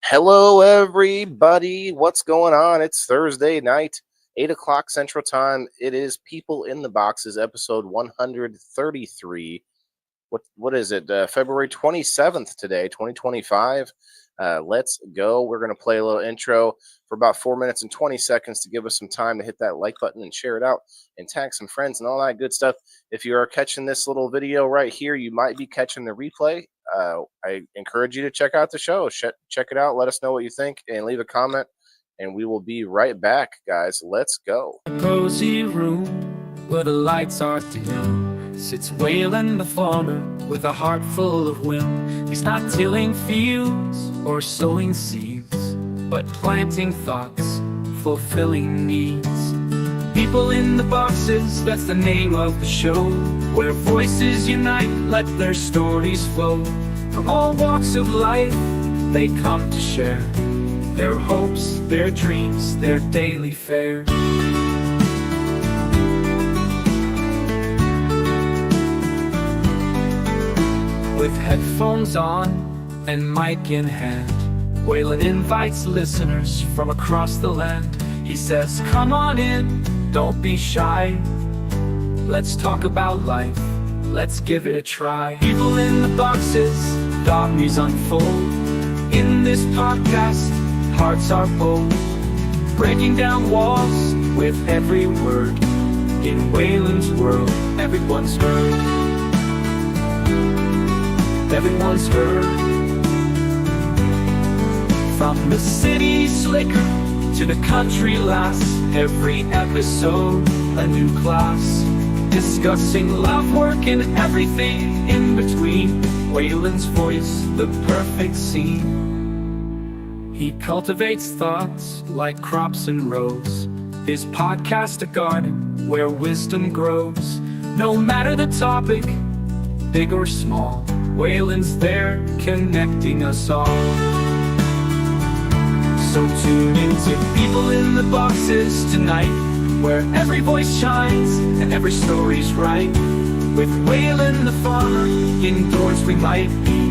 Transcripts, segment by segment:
Hello, everybody. What's going on? It's Thursday night, 8 o'clock Central Time. It is People in the Boxes, episode 133. What is it? February 27th today, 2025. Let's go. We're going to play a little intro for about 4 minutes and 20 seconds to give us some time to hit that like button and share it out and tag some friends and all that good stuff. If you are catching this little video right here, you might be catching the replay. I encourage you to check out the show. Check it out. Let us know what you think and leave a comment. And we will be right back, guys. Let's go. A cozy room where the lights are dim sits Waylon the farmer with a heart full of whim. He's not tilling fields or sowing seeds, but planting thoughts, fulfilling needs. People in the boxes, that's the name of the show, where voices unite, let their stories flow. From all walks of life, they come to share their hopes, their dreams, their daily fare. With headphones on and mic in hand, Waylon invites listeners from across the land. He says, come on in, don't be shy. Let's talk about life, let's give it a try. People in the boxes, dogmies unfold. In this podcast, hearts are bold, breaking down walls with every word. In Waylon's world, everyone's heard. Everyone's heard. From the city slicker to the country lass, every episode a new class, discussing love, work, and everything in between. Waylon's voice, the perfect scene. He cultivates thoughts like crops and rows, his podcast a garden where wisdom grows. No matter the topic, big or small, Waylon's there, connecting us all. So tune into People in the Boxes tonight, where every voice shines and every story's right. With Waylon the farmer, indoors we might be,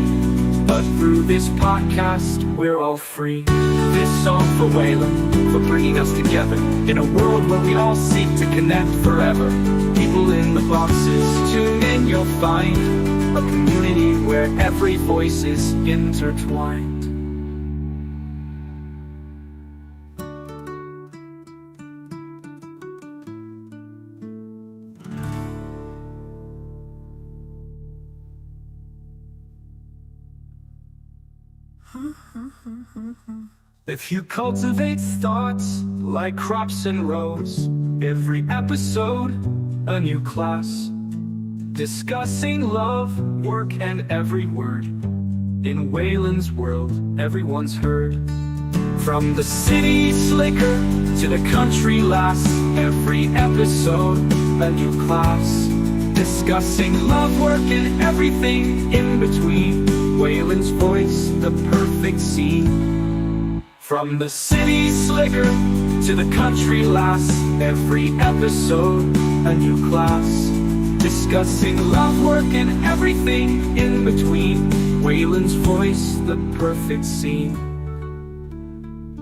but through this podcast, we're all free. This song for Waylon, for bringing us together in a world where we all seek to connect forever. People in the Boxes, tune in, you'll find a community where every voice is intertwined. If you cultivate thoughts like crops and rows, every episode a new class, discussing love, work, and every word. In Waylon's world, everyone's heard. From the city slicker to the country lass, every episode a new class, discussing love, work, and everything in between. Waylon's voice, the perfect scene. From the city slicker to the country lass, every episode a new class, discussing love, work, and everything in between. Waylon's voice, the perfect scene.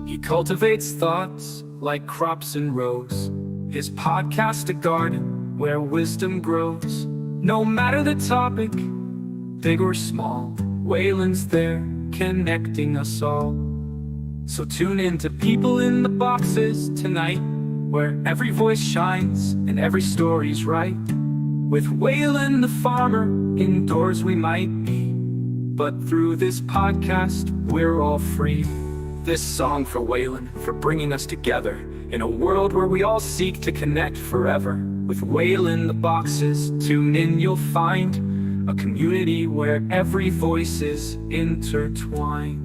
He cultivates thoughts like crops and rows, his podcast a garden where wisdom grows. No matter the topic, big or small, Waylon's there, connecting us all. So tune in to People in the Boxes tonight, where every voice shines and every story's right. With Waylon the farmer, indoors we might be, but through this podcast, we're all free. This song for Waylon, for bringing us together in a world where we all seek to connect forever. With Waylon the Boxes, tune in, you'll find a community where every voice is intertwined.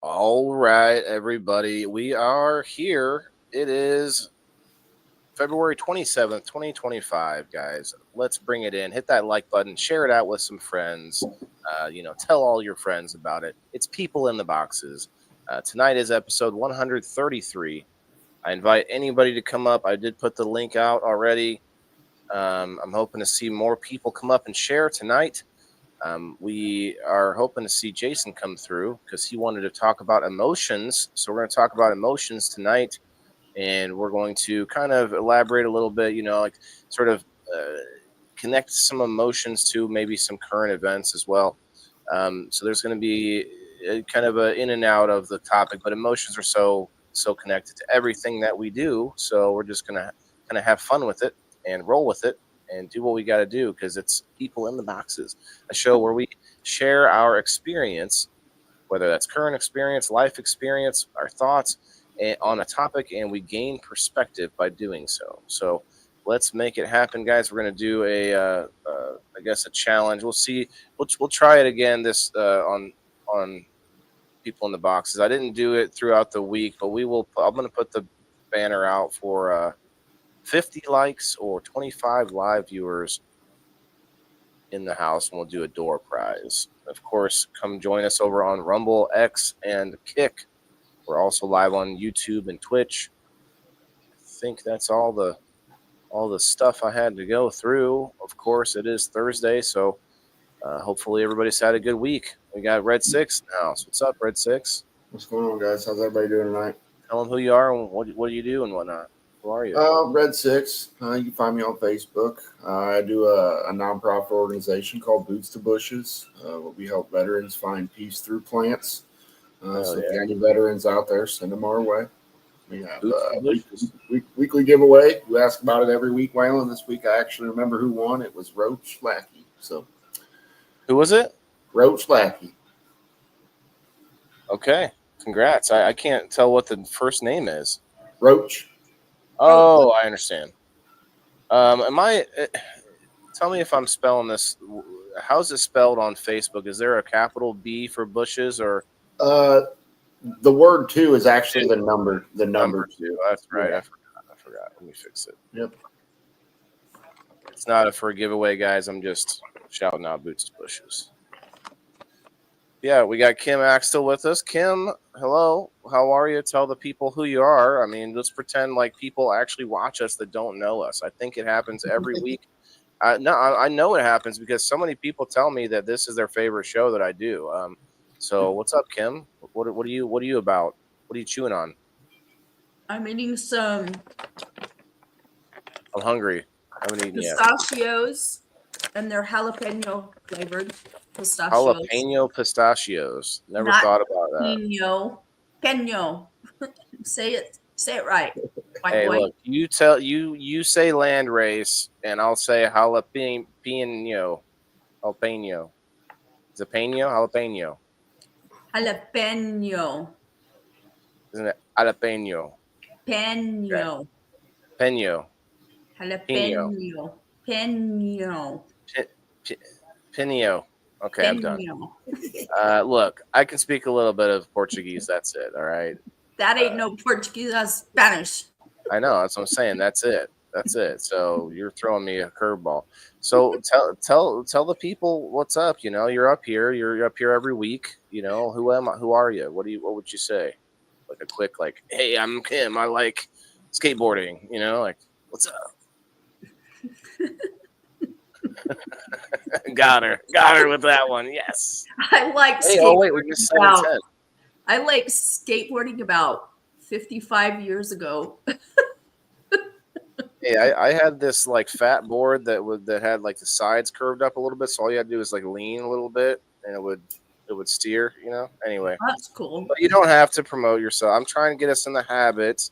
All right, everybody. We are here. It is February 27th, 2025, guys. Let's bring it in. Hit that like button, share it out with some friends. Tell all your friends about it. It's People in the Boxes. Tonight is episode 133. I invite anybody to come up. I did put the link out already. I'm hoping to see more people come up and share tonight. We are hoping to see Jason come through because he wanted to talk about emotions. So we're going to talk about emotions tonight. And we're going to kind of elaborate a little bit, like sort of connect some emotions to maybe some current events as well. So there's going to be kind of an in and out of the topic, but emotions are so connected to everything that we do. So we're just going to kind of have fun with it and roll with it and do what we got to do because it's People in the Boxes, a show where we share our experience, whether that's current experience, life experience, our thoughts on a topic, and we gain perspective by doing so. So let's make it happen, guys. We're going to do I guess, a challenge. We'll see. We'll try it again this on People in the Boxes. I didn't do it throughout the week, but we will. I'm going to put the banner out for 50 likes or 25 live viewers in the house, and we'll do a door prize. Of course, come join us over on Rumble, X, and Kick. We're also live on YouTube and Twitch. I think that's all the stuff I had to go through. Of course, it is Thursday, so hopefully everybody's had a good week. We got Red Six in the house. What's up, Red Six? What's going on, guys? How's everybody doing tonight? Tell them who you are and what do you do and whatnot. Who are you? Red Six. You can find me on Facebook. I do a nonprofit organization called Boots to Bushes, where we help veterans find peace through plants. So if you got any veterans out there, send them our way. We have weekly giveaway. You ask about it every week, Waylon. This week I actually remember who won. It was Roach Lackey. So, who was it? Roach Lackey. Okay, congrats. I can't tell what the first name is. Roach. Oh, I understand. Tell me if I'm spelling this. How's it spelled on Facebook? Is there a capital B for bushes or? The word two is actually the number. The number two. That's right. Yeah. I forgot. Let me fix it. Yep. It's not a for giveaway, guys. I'm just shouting out Boots to Bushes. Yeah, we got Kim Axtell with us. Kim, hello. How are you? Tell the people who you are. I mean, let's pretend like people actually watch us that don't know us. I think it happens every week. I know it happens because so many people tell me that this is their favorite show that I do. So what's up, Kim? What are you about? What are you chewing on? I'm eating some. I'm hungry. I haven't eaten pistachios, and they're jalapeno flavored pistachios. Jalapeno pistachios. Never thought about that. Peno. Say it right. Hey, look, you say land race, and I'll say jalapeno. Jalapeno. Is it peno? Jalapeno. Jalapeno. Isn't it jalapeno? Peno. Okay. Peno. Jalapeno. Peno. Peno. Okay, I'm done. Look, I can speak a little bit of Portuguese. That's it. All right. That ain't no Portuguese. That's Spanish. I know. That's what I'm saying. That's it. So you're throwing me a curveball. So tell the people what's up. You're up here. You're up here every week. Who am I? Who are you? What would you say? Like a quick, hey, I'm Kim. I like skateboarding. What's up? Got her with that one. Yes. I like. Hey, oh wait, we're just 7-10. I like skateboarding about 55 years ago. Hey, I had this fat board that had the sides curved up a little bit, so all you had to do is lean a little bit, and it would steer. Anyway, that's cool. But you don't have to promote yourself. I'm trying to get us in the habit.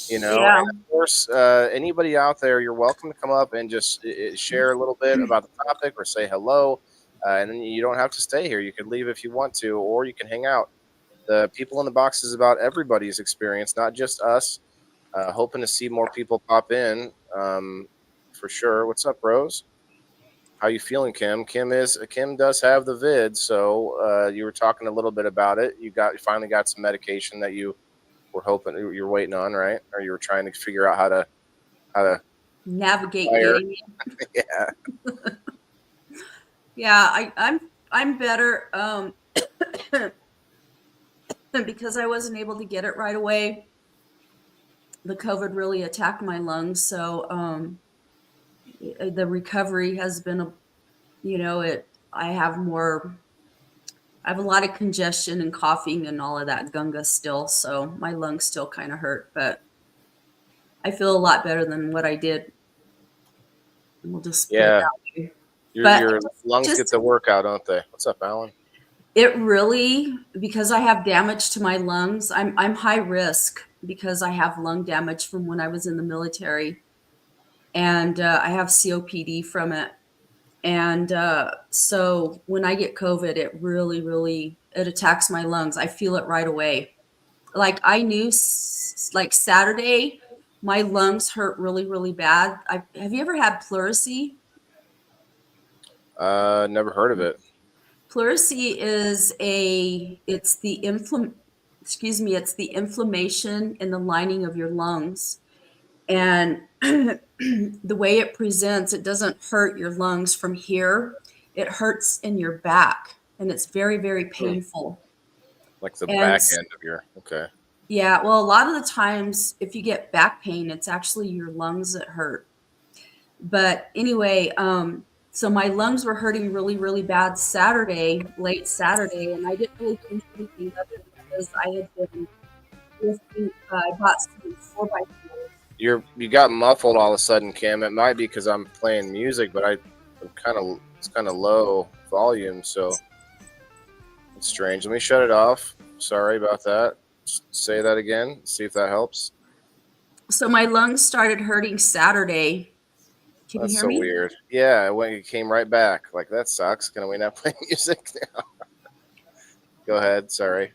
Yeah. And of course, anybody out there, you're welcome to come up and just share a little bit about the topic or say hello. And then you don't have to stay here. You can leave if you want to, or you can hang out. The People in the Box is about everybody's experience, not just us. Hoping to see more people pop in for sure. What's up, Rose? How you feeling, Kim? Kim does have the vid, so you were talking a little bit about it. You finally got some medication that you were hoping you're waiting on, right? Or you were trying to figure out how to navigate fire. getting it. Yeah. Yeah, I'm better because I wasn't able to get it right away. The COVID really attacked my lungs, so the recovery has been I have more. I have a lot of congestion and coughing and all of that gunga still, so my lungs still kind of hurt, but I feel a lot better than what I did. We'll just put it Yeah. that way. Your But your lungs get just the workout, don't they? What's up, Alan? it really, because I have damage to my lungs, I'm high risk because I have lung damage from when I was in the military, and I have COPD from it. And so when I get COVID, it really, really it attacks my lungs. I feel it right away. Like I knew, like Saturday, my lungs hurt really, really bad. Have you ever had pleurisy? Never heard of it. Pleurisy is it's the inflammation in the lining of your lungs. And the way it presents, it doesn't hurt your lungs from here. It hurts in your back, and it's very, very Hmm. painful. Like the And back end of your okay. yeah, well, a lot of the times, if you get back pain, it's actually your lungs that hurt. But anyway, so my lungs were hurting really, really bad Saturday, late Saturday, and I didn't really think anything of it because I had been lifting. I bought some 4x4s. You got muffled all of a sudden, Kim. It might be because I'm playing music, but it's kind of low volume, so it's strange. Let me shut it off. Sorry about that. Say that again. See if that helps. So my lungs started hurting Saturday. Can you That's hear so me? weird. Yeah, it came right back. Like that sucks. Can we not play music now? Go ahead. Sorry.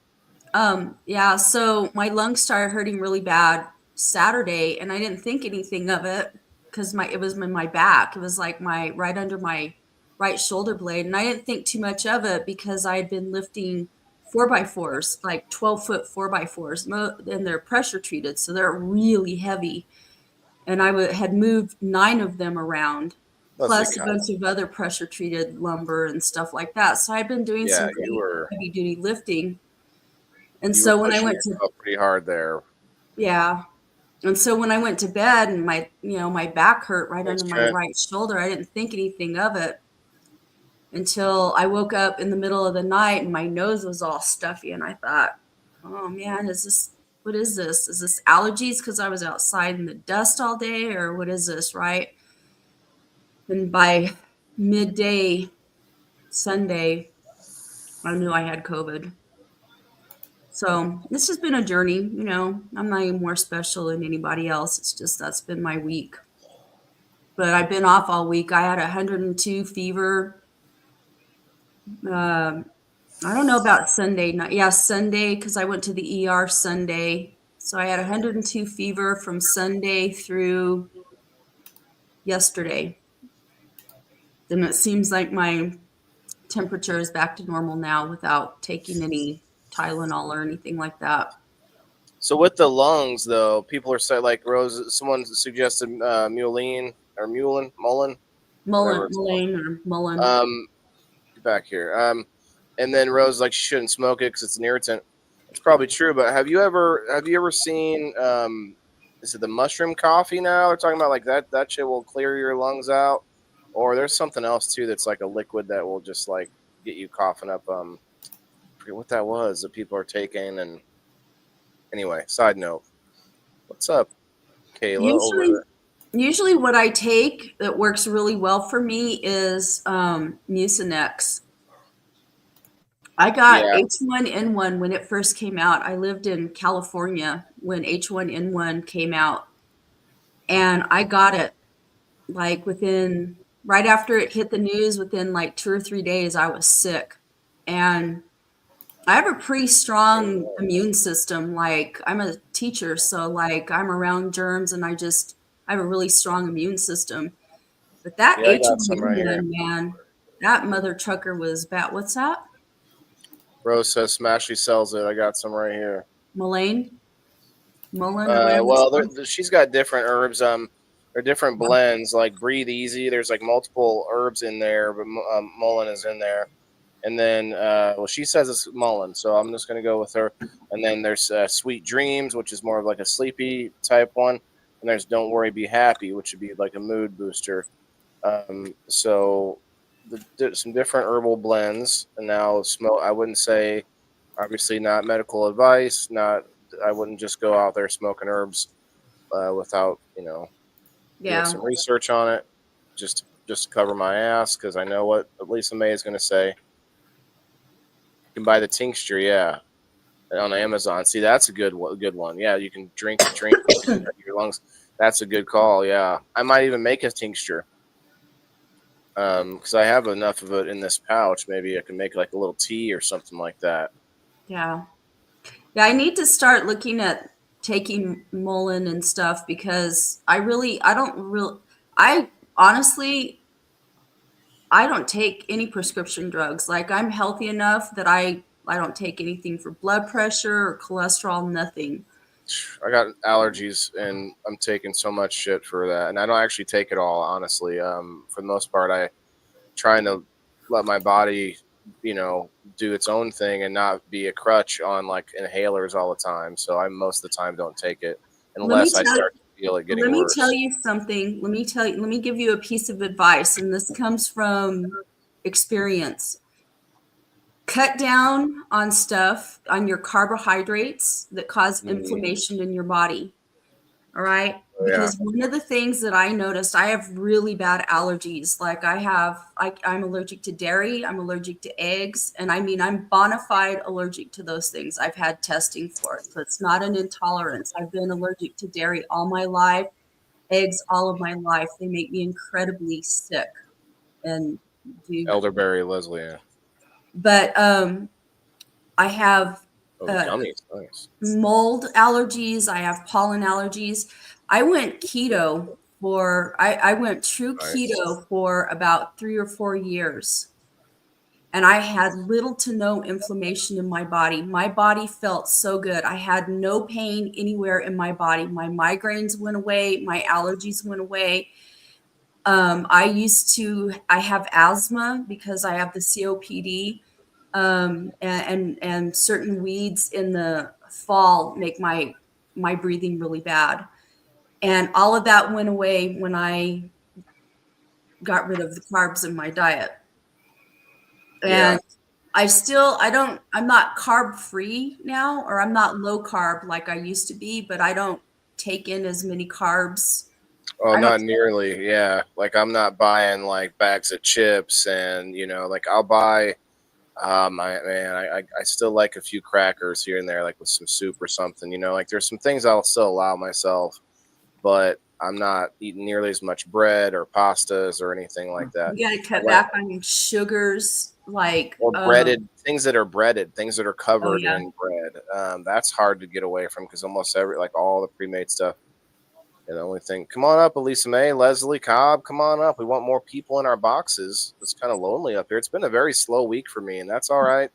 Yeah, so my lungs started hurting really bad Saturday, and I didn't think anything of it because it was in my back. It was like my right under my right shoulder blade, and I didn't think too much of it because I had been lifting 4x4s, like 12-foot 4x4s, and they're pressure treated, so they're really heavy. And had moved 9 of them around, Let's see, plus a Kyle. bunch of other pressure treated lumber and stuff like that. So I've been doing Yeah, some pretty heavy duty lifting. And you were so when I pushing went to yourself pretty hard there. yeah. And so when I went to bed and my back hurt right Thanks, under my Trent. right shoulder, I didn't think anything of it until I woke up in the middle of the night and my nose was all stuffy. And I thought, oh man, what is this? Is this allergies because I was outside in the dust all day, or what is this, right? And by midday Sunday, I knew I had COVID. So this has been a journey. I'm not any more special than anybody else. It's just that's been my week. But I've been off all week. I had 102 fever. I don't know about Sunday night. Yeah, Sunday, because I went to the ER Sunday. So I had 102 fever from Sunday through yesterday. Then it seems like my temperature is back to normal now without taking any Tylenol or anything like that. So with the lungs, though, people are saying like Rose. Someone suggested Mullein or Mullen, whatever it's called. Mullen. Get back here. And then Rose like she shouldn't smoke it because it's an irritant. It's probably true, but have you ever seen is it the mushroom coffee now? They're talking about like that shit will clear your lungs out, or there's something else too that's like a liquid that will just like get you coughing up. I forget what that was that people are taking. And anyway, side note, what's up, Kayla over Usually, there? usually what I take that works really well for me is Mucinex. I got Yeah, H1N1 when it first came out. I lived in California when H1N1 came out, and I got it like right after it hit the news, within like 2 or 3 days, I was sick. And I have a pretty strong immune system. Like I'm a teacher, so like I'm around germs and I have a really strong immune system. But that yeah, I got some right here. H1N1, man, that mother trucker was bad. What's that? Rose says Smashy sells it. I got some right here. Mullen or whatever it's Well, called. she's got different herbs. They're different blends, like Breathe Easy. There's like multiple herbs in there, but mullein is in there. And then, well, she says it's mullein, so I'm just gonna go with her. And then there's Sweet Dreams, which is more of like a sleepy type one. And there's Don't Worry, Be Happy, which would be like a mood booster. So some different herbal blends. And now smoke. I wouldn't say, obviously, not medical advice. Not. I wouldn't just go out there smoking herbs without doing Yeah. some research on it. Just to cover my ass, because I know what Lisa May is going to say. You can buy the tincture, yeah, on Amazon. See, that's a good one. Yeah, you can drink your lungs. That's a good call. Yeah, I might even make a tincture. Because I have enough of it in this pouch. Maybe I can make like a little tea or something like that. Yeah. Yeah, I need to start looking at taking mullein and stuff because I honestly, I don't take any prescription drugs. Like I'm healthy enough that I don't take anything for blood pressure or cholesterol, nothing. I got allergies, and I'm taking so much shit for that, and I don't actually take it all, honestly. For the most part, I trying to let my body, do its own thing and not be a crutch on like inhalers all the time. So I most of the time don't take it Let me unless I tell start to feel it getting let me tell worse. you something. Let me give you a piece of advice, and this comes from experience. Cut down on stuff, on your carbohydrates that cause Mm, inflammation in your body. All right. yeah. Because one of the things that I noticed, I have really bad allergies. Like I'm allergic to dairy, I'm allergic to eggs, and I mean, I'm bona fide allergic to those things. I've had testing for it. So it's not an intolerance. I've been allergic to dairy all my life, eggs all of my life. They make me incredibly sick and do, Elderberry, Leslie. Yeah. but I have Oh, uh, gummies. Nice. mold allergies. I have pollen allergies. I went keto I went true Nice. keto for about 3 or 4 years. And I had little to no inflammation in my body. My body felt so good. I had no pain anywhere in my body. My migraines went away. My allergies went away. I have asthma because I have the COPD, and certain weeds in the fall make my breathing really bad. And all of that went away when I got rid of the carbs in my diet. Yeah. And I'm not carb free now, or I'm not low carb like I used to be, but I don't take in as many carbs. Oh, I don't, not nearly. Yeah. Like I'm not buying like bags of chips, and like I'll buy. I still like a few crackers here and there, like with some soup or something. Like there's some things I'll still allow myself, but I'm not eating nearly as much bread or pastas or anything like that. you got to I cut went back on sugars, like, or breaded things that are breaded, things that are oh covered yeah. in bread. That's hard to get away from because almost like all the pre-made stuff. And the only thing, come on up, Elisa May, Leslie Cobb, come on up. We want more people in our boxes. It's kind of lonely up here. It's been a very slow week for me, and that's all right.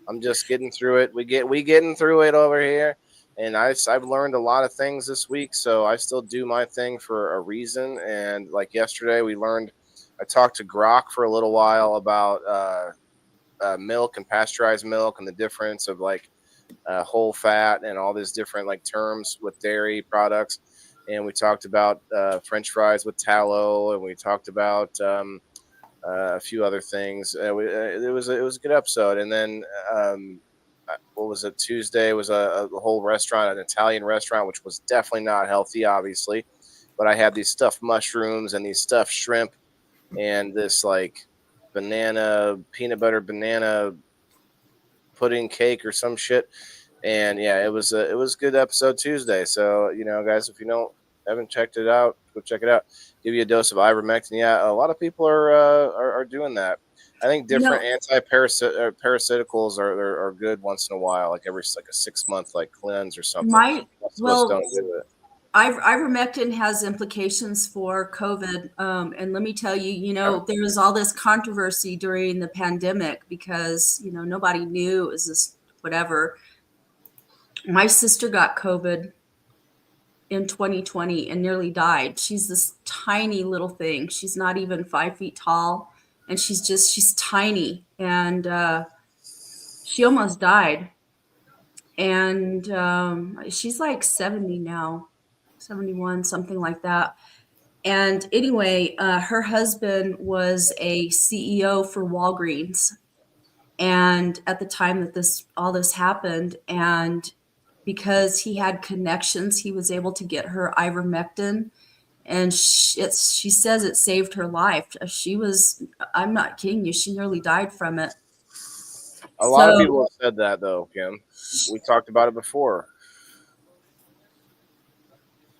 I'm just getting through it. We getting through it over here, and I've learned a lot of things this week. So I still do my thing for a reason. And like yesterday, I talked to Grok for a little while about milk and pasteurized milk and the difference of like whole fat and all these different like terms with dairy products. And we talked about French fries with tallow, and we talked about a few other things. It was a good episode. And then what was it? Tuesday was a whole restaurant, an Italian restaurant, which was definitely not healthy, obviously. But I had these stuffed mushrooms and these stuffed shrimp and this like peanut butter banana pudding cake or some shit. And yeah, it was a good episode Tuesday. So guys, if you haven't checked it out, go check it out. Give you a dose of ivermectin. Yeah, a lot of people are doing that. I think You different know, parasiticals are good once in a while, like every like a 6 month like cleanse or something. my Most of us well, don't do it. ivermectin has implications for COVID. And let me tell you, Yeah. there was all this controversy during the pandemic because, nobody knew it was this whatever. My sister got COVID in 2020 and nearly died. She's this tiny little thing. She's not even 5 feet tall, and she's tiny, and she almost died. And she's like 70 now, 71, something like that. And anyway, her husband was a CEO for Walgreens, and at the time that all this happened, and because he had connections, he was able to get her ivermectin, and she says it saved her life. I'm not kidding you, she nearly died from it. A lot of So people have said that, though, Kim. We talked about it before.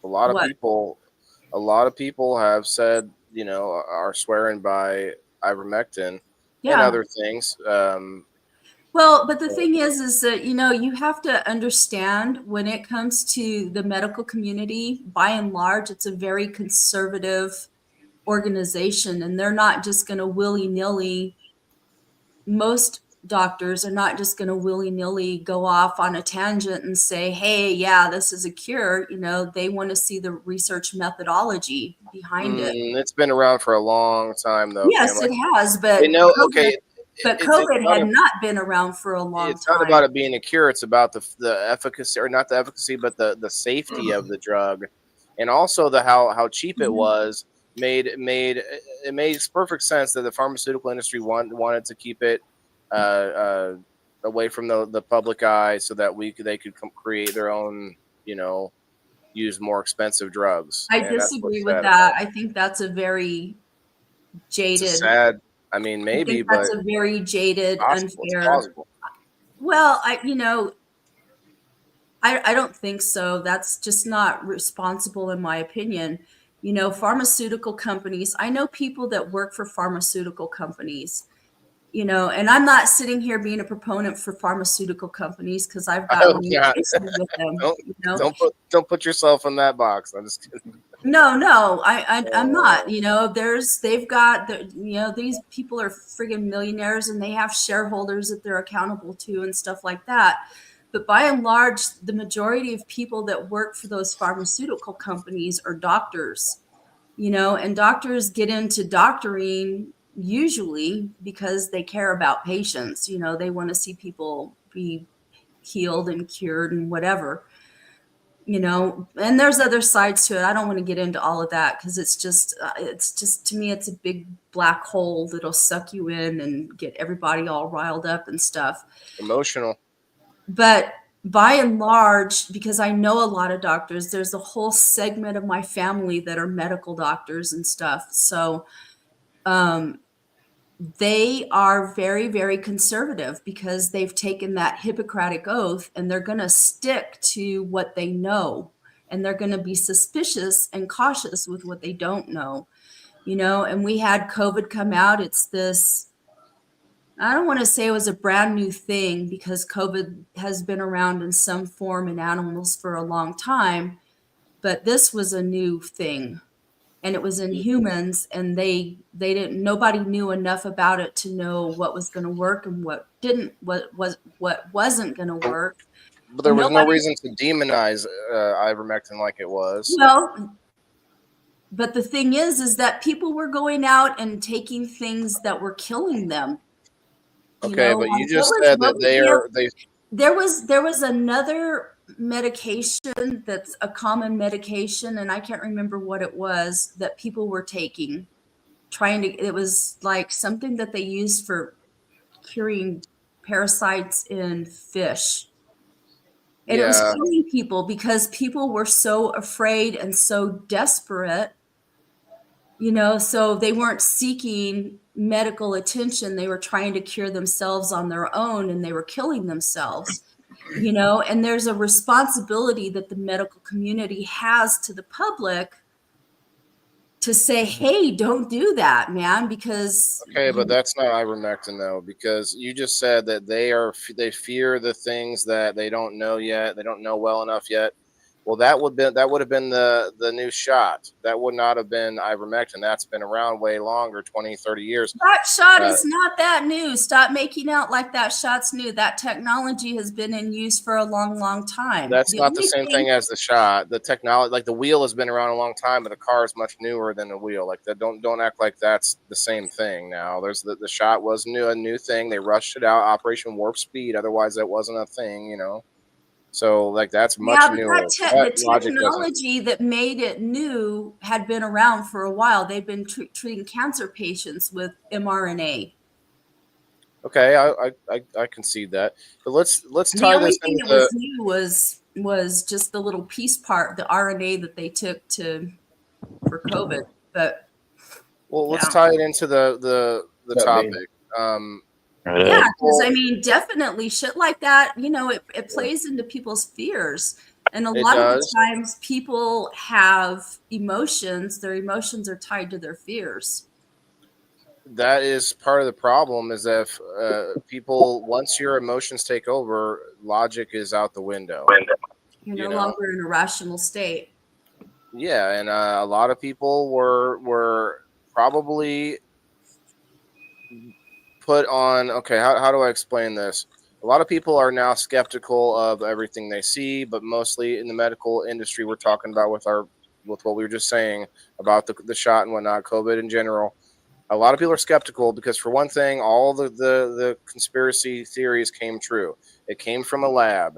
A lot what? of people have said, are swearing by ivermectin and Yeah. other things. Well, but the thing is that, you have to understand when it comes to the medical community, by and large, it's a very conservative organization, and they're not just going to willy-nilly, most doctors are not just going to willy-nilly go off on a tangent and say, hey, yeah, this is a cure. They want to see the research methodology behind it. It's been around for a long time, though, Kim. Yes, it has, They know. Okay, but it's COVID not had not been around for a long it's not time. about it being a cure. It's about the efficacy, or not the efficacy, but the safety of the drug, and also the how cheap it was. It made perfect sense that the pharmaceutical industry wanted to keep it away from the public eye, so that they could create their own, use more expensive drugs. I And that's disagree what's with sad that. about it. I think that's a very It's a jaded. sad. I mean, I maybe, think that's but a very jaded, possible. It's unfair. plausible. Well, I don't think so. That's just not responsible, in my opinion. Pharmaceutical companies, I know people that work for pharmaceutical companies, and I'm not sitting here being a proponent for pharmaceutical companies because I've I got hope my not. issues with them, Don't you know. don't put yourself in that box. I'm just kidding. No, I'm not. Uh, They've got these people are friggin' millionaires, and they have shareholders that they're accountable to and stuff like that. But by and large, the majority of people that work for those pharmaceutical companies are doctors, and doctors get into doctoring usually because they care about patients. They want to see people be healed and cured and whatever. And there's other sides to it. I don't want to get into all of that because it's just to me, it's a big black hole that'll suck you in and get everybody all riled up and stuff. Emotional. But by and large, because I know a lot of doctors, there's a whole segment of my family that are medical doctors and stuff. So they are very, very conservative because they've taken that Hippocratic oath, and they're going to stick to what they know, and they're going to be suspicious and cautious with what they don't know. And we had COVID come out. It's this, I don't want to say it was a brand new thing because COVID has been around in some form in animals for a long time, but this was a new thing, and it was in humans, and they didn't, nobody knew enough about it to know what was going to work and what wasn't going to work. But there was no Nobody, reason to demonize ivermectin like it was. well, but the thing is that people were going out and taking things that were killing them. Okay, but you just What said was that the they. there was another medication that's a common medication, and I can't remember what it was that people were taking, it was like something that they used for curing parasites in fish. And it was Yeah, killing people because people were so afraid and so desperate, so they weren't seeking medical attention. They were trying to cure themselves on their own, and they were killing themselves. And there's a responsibility that the medical community has to the public to say, hey, don't do that, man, because okay, but that's not ivermectin though, because you just said that they fear the things that they don't know yet. They don't know well enough yet. Well, that would have been the new shot. That would not have been ivermectin. That's been around way longer, 20, 30 years. That shot is not that new. Stop making out like that shot's new. That technology has been in use for a long, long time. That's The not the only same thing, thing as the shot. The technology, like the wheel, has been around a long time, but the car is much newer than the wheel. Like that, don't act like that's the same thing. Now, there's the shot was a new thing. They rushed it out, Operation Warp Speed. Otherwise, that wasn't a thing, you know. So like that's much yeah, but newer. the That logic doesn't. technology that made it new had been around for a while. They've been treating cancer patients with mRNA. Okay, I concede that, but let's The tie only this thing into that was new was just the little piece part, the RNA that they took for COVID. But well, let's yeah. tie it into the That being topic. Um, Yeah, because I people, mean, definitely shit like that, it plays into people's fears. And a it lot of the does. times people have emotions, their emotions are tied to their fears. That is part of the problem. Is that if, people, once your emotions take over, logic is out the window. You're You no know. longer in a rational state. Yeah, and a lot of people were probably put on. Okay, how do I explain this? A lot of people are now skeptical of everything they see, but mostly in the medical industry, we're talking about with what we were just saying about the shot and whatnot, COVID in general. A lot of people are skeptical because, for one thing, all the conspiracy theories came true. It came from a lab.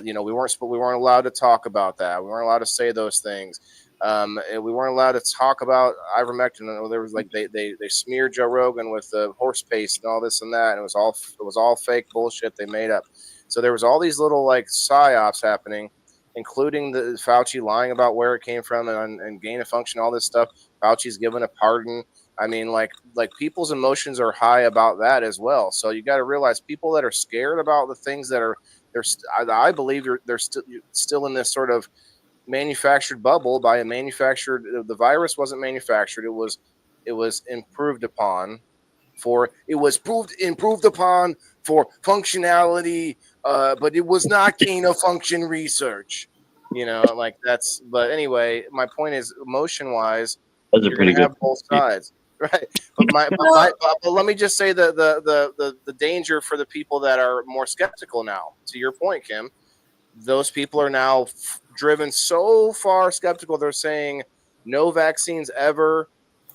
You know, we weren't allowed to talk about that. We weren't allowed to say those things. We weren't allowed to talk about ivermectin. There was like they smeared Joe Rogan with the horse paste and all this and that, and it was all fake bullshit they made up. So there was all these little like psyops happening, including the Fauci lying about where it came from and gain of function, all this stuff. Fauci's given a pardon. I mean, like people's emotions are high about that as well. So you got to realize people that are scared about the things that are I believe they're still in this sort of manufactured bubble by a manufactured. The virus wasn't manufactured. It was improved upon for it was improved upon for functionality, but it was not gain of function research. You know, like that's. But anyway, my point is, emotion wise, That's a you're going pretty to good have both point. sides, right? But Well, but let me just say the danger for the people that are more skeptical now. To your point, Kim, those people are now driven so far skeptical. They're saying no vaccines ever,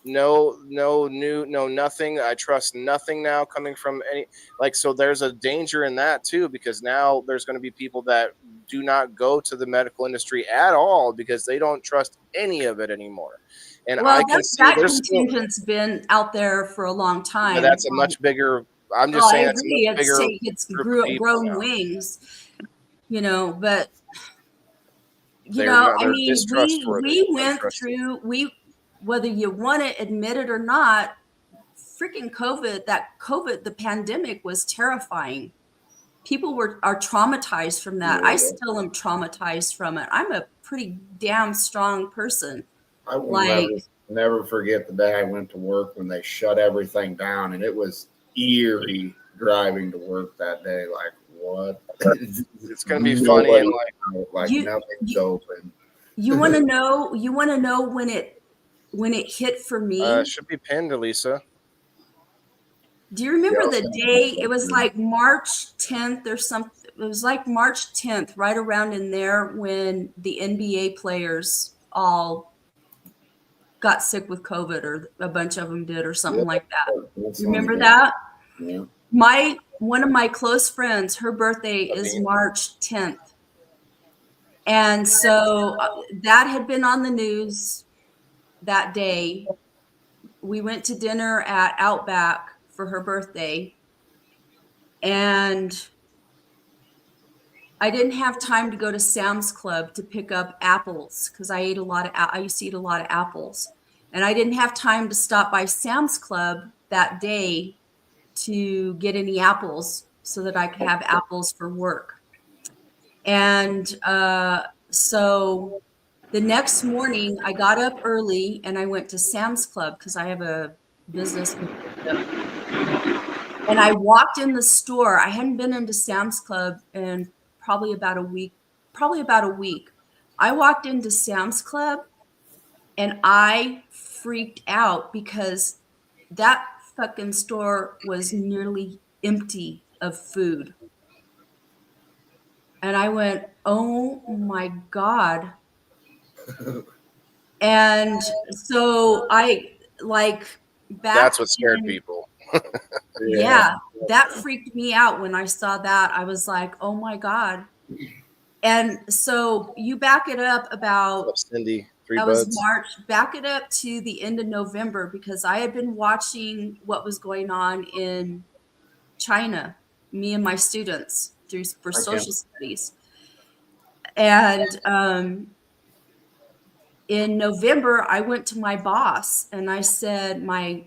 no nothing. I trust nothing now coming from any like. So there's a danger in that too, because now there's going to be people that do not go to the medical industry at all because they don't trust any of it anymore. And well, I can see that there's still, contingent's been out there for a long but time. that's a much bigger. I'm Well, just I saying that's a much agree. bigger It's group of people grown now. wings, but I They're mean, distrustworthy. we went Untrusted. through whether you want to admit it or not, freaking COVID, the pandemic was terrifying. People are traumatized from that. I yeah, still am traumatized from it. I'm a pretty damn strong person. I will Like, never forget the day I went to work when they shut everything down, and it was eerie driving to work that day. Like what? It's going to be funny and Nobody like you nothing's you, open. you want to know when it hit for me. should be pinned, Elisa. Do you Yeah, remember the day? It was like March 10th or something. It was like March 10th, right around in there when the NBA players all got sick with COVID, or a bunch of them did, or yeah, something like that. that's You on the remember game. that? Yeah, One of my close friends, her birthday is March 10th. And so that had been on the news that day. We went to dinner at Outback for her birthday, and I didn't have time to go to Sam's Club to pick up apples because I used to eat a lot of apples. And I didn't have time to stop by Sam's Club that day to get any apples so that I could have apples for work. And so the next morning, I got up early and I went to Sam's Club because I have a business membership. And I walked in the store. I hadn't been into Sam's Club in probably about a week. I walked into Sam's Club and I freaked out because that fucking store was nearly empty of food. And I went, oh my God. And so I like That's back what scared in, people. yeah, that freaked me out when I saw that. I was like, oh my God. And so you back it up What's about, up, Cindy? Three that was buds. March, back it up to the end of November because I had been watching what was going on in China, me and my students for Okay. social studies. And in November, I went to my boss and I said, my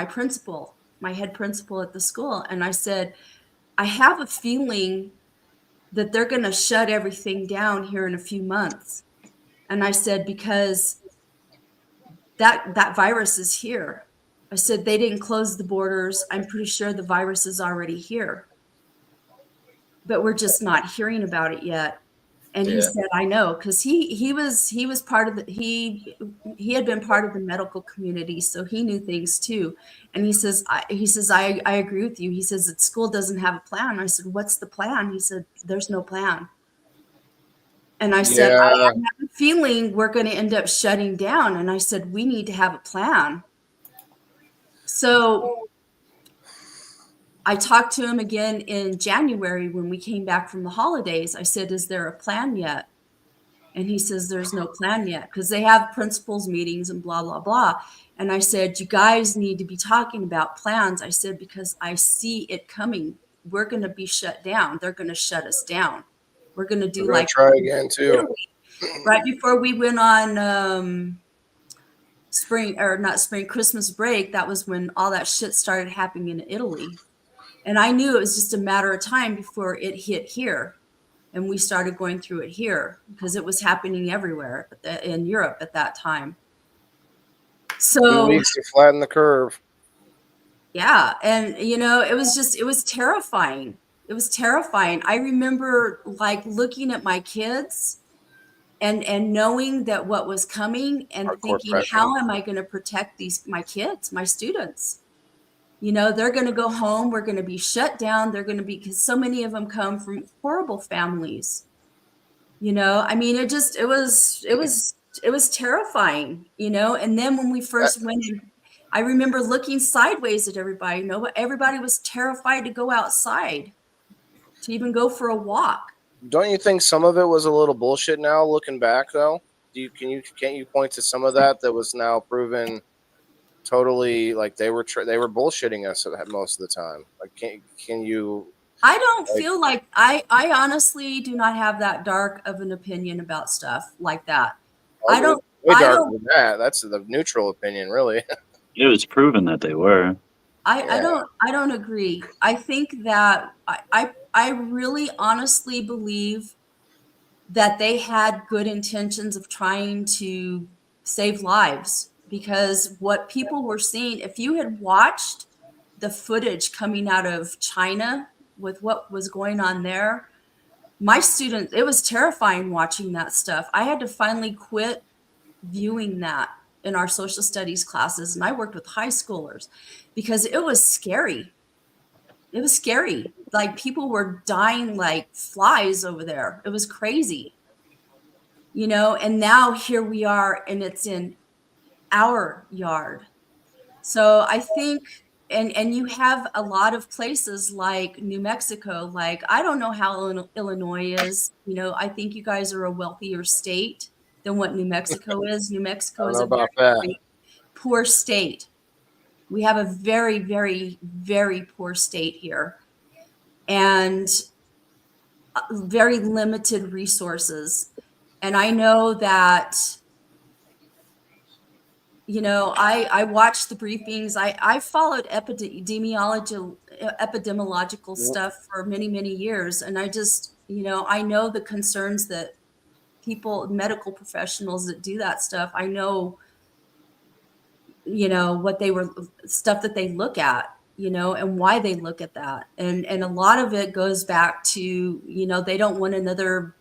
principal, my head principal at the school, and I said, I have a feeling that they're going to shut everything down here in a few months. And I said, because that virus is here. I said, they didn't close the borders. I'm pretty sure the virus is already here, but we're just not hearing about it yet. And he Yeah. said, I know, because he was part of he had been part of the medical community, so he knew things too. And I agree with you. He says that school doesn't have a plan. I said, what's the plan? He said, there's no plan. And I said, I Yeah, have a feeling we're going to end up shutting down. And I said, we need to have a plan. So I talked to him again in January when we came back from the holidays. I said, is there a plan yet? And he says, there's no plan yet because they have principals meetings and blah, blah, blah. And I said, you guys need to be talking about plans. I said, because I see it coming. We're going to be shut down. They're going to shut us down. We're going to we're do gonna like try again too. Italy. Right before we went on Christmas break. That was when all that shit started happening in Italy. And I knew it was just a matter of time before it hit here. And we started going through it here because it was happening everywhere in Europe at that time. 2 So, weeks to flatten the curve. yeah. And, it was terrifying. It was terrifying. I remember like looking at my kids and knowing that what was coming and Hardcore thinking, depression. how am I going to protect my kids, my students? They're going to go home. We're going to be shut down. They're going to be, because so many of them come from horrible families. I mean, it was terrifying, and then when we first went in, I remember looking sideways at everybody. Everybody was terrified to go outside, to even go for a walk. Don't you think some of it was a little bullshit now, looking back though? Can't you point to some of that was now proven totally like they were bullshitting us most of the time? Like, can you? I don't Like, feel like I honestly do not have that dark of an opinion about stuff like that. I don't way I darker don't than that. That's the neutral opinion, really. It was proven that they were. Yeah. I don't agree. I think that I really honestly believe that they had good intentions of trying to save lives, because what people were seeing, if you had watched the footage coming out of China with what was going on there, my students, it was terrifying watching that stuff. I had to finally quit viewing that in our social studies classes, and I worked with high schoolers because it was scary. It was scary. Like, people were dying like flies over there. It was crazy. And now here we are, and it's in our yard. So I think, and you have a lot of places like New Mexico. Like, I don't know how Illinois is. I think you guys are a wealthier state than what New Mexico is. New I Mexico don't is know a very, about that. very poor state. We have a very, very, very poor state here, and very limited resources. And I know that, I watched the briefings. I followed epidemiological stuff for many, many years. And I just, I know the concerns that medical professionals that do that stuff, I know, what stuff that they look at, and why they look at that. And a lot of it goes back to, they don't want another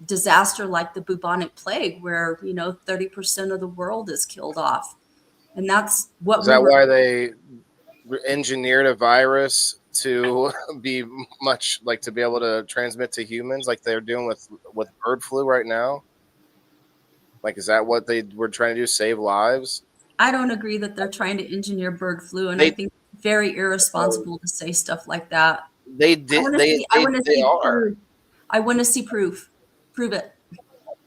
disaster like the bubonic plague, where 30% of the world is killed off, and that's what Is that why they engineered a virus to be much like to be able to transmit to humans, like they're doing with bird flu right now? Like, is that what they were trying to do? Save lives? I don't agree that they're trying to engineer bird flu, and I think it's very irresponsible to say stuff like that. They did. I want to see are. proof. I want to see proof. Prove it.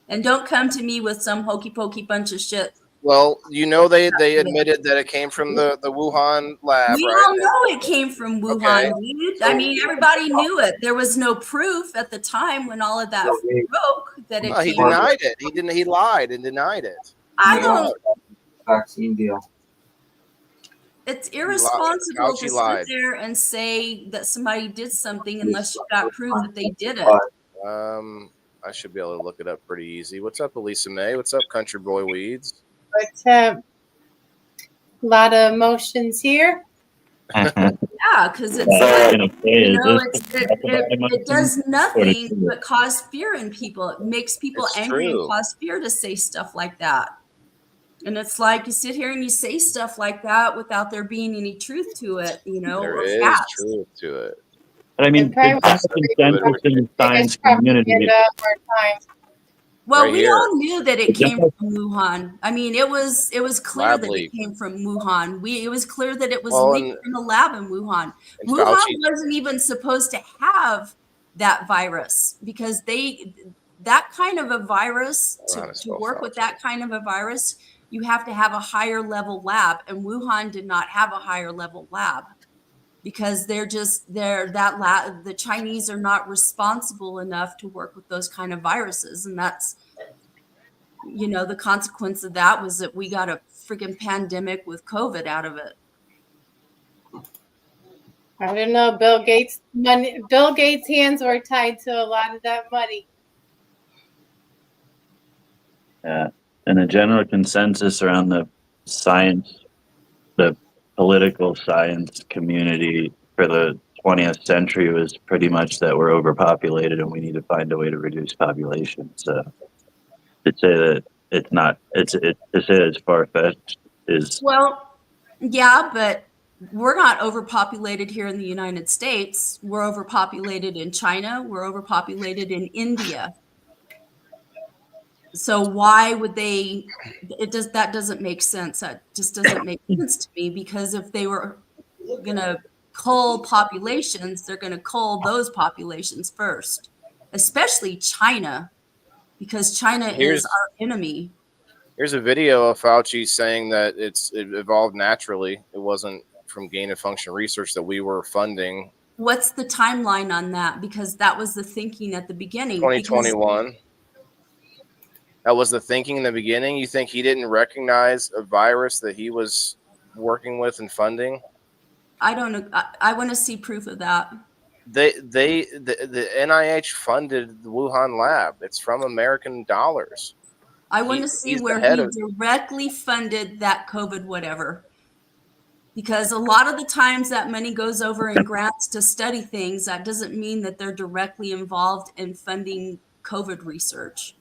And don't come to me with some hokey pokey bunch of shit. Well, they admitted that it came from the Wuhan lab, We right? all know it came from Wuhan, dude. I mean, everybody knew it. There was no proof at the time when all of that broke that it came. He denied it. He didn't. He lied and denied it. I don't. Vaccine deal. It's irresponsible to sit there and say that somebody did something unless you got proof that they did it. I should be able to look it up pretty easy. What's up, Elisa May? What's up, Country Boy Weeds? But a lot of emotions here. Yeah, because it's it does nothing but cause fear in people. It makes people angry and cause fear to say stuff like that. And it's like you sit here and you say stuff like that without there being any truth to it, There or is facts. truth to it. But I mean, there's consensus in the science community. Well, we all knew that it came from Wuhan. I mean, it was clear that it came from Wuhan. It was clear that it was leaked from the lab in Wuhan. Wuhan wasn't even supposed to have that virus because that kind of a virus to work with that kind of a virus, you have to have a higher level lab, and Wuhan did not have a higher level lab. Because the Chinese are not responsible enough to work with those kind of viruses. And that's, the consequence of that was that we got a freaking pandemic with COVID out of it. I don't know. Bill Gates' hands were tied to a lot of that money. Yeah. And the general consensus around the science, the political science community for the 20th century was pretty much that we're overpopulated and we need to find a way to reduce population. So to say that to say it's far-fetched is... Well, yeah, but we're not overpopulated here in the United States. We're overpopulated in China. We're overpopulated in India. So why would they? That doesn't make sense. That just doesn't make sense to me, because if they were gonna cull populations, they're gonna cull those populations first, especially China, because China is our enemy. Here's a video of Fauci saying that it evolved naturally. It wasn't from gain of function research that we were funding. What's the timeline on that? Because that was the thinking at the beginning. 2021. That was the thinking in the beginning. You think he didn't recognize a virus that he was working with and funding? I don't know. I want to see proof of that. The NIH funded the Wuhan lab. It's from American dollars. I want to see where he directly funded that COVID whatever. Because a lot of the times that money goes over in grants to study things, that doesn't mean that they're directly involved in funding COVID research.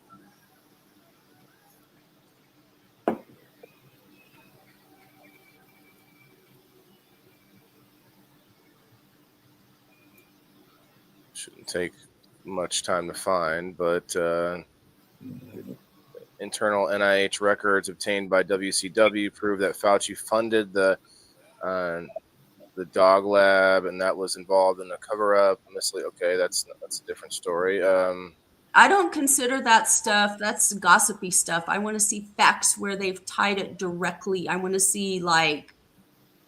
Shouldn't take much time to find, but internal NIH records obtained by WCW prove that Fauci funded the dog lab, and that was involved in the cover-up. Okay, that's a different story. I don't consider that stuff. That's gossipy stuff. I want to see facts where they've tied it directly. I want to see like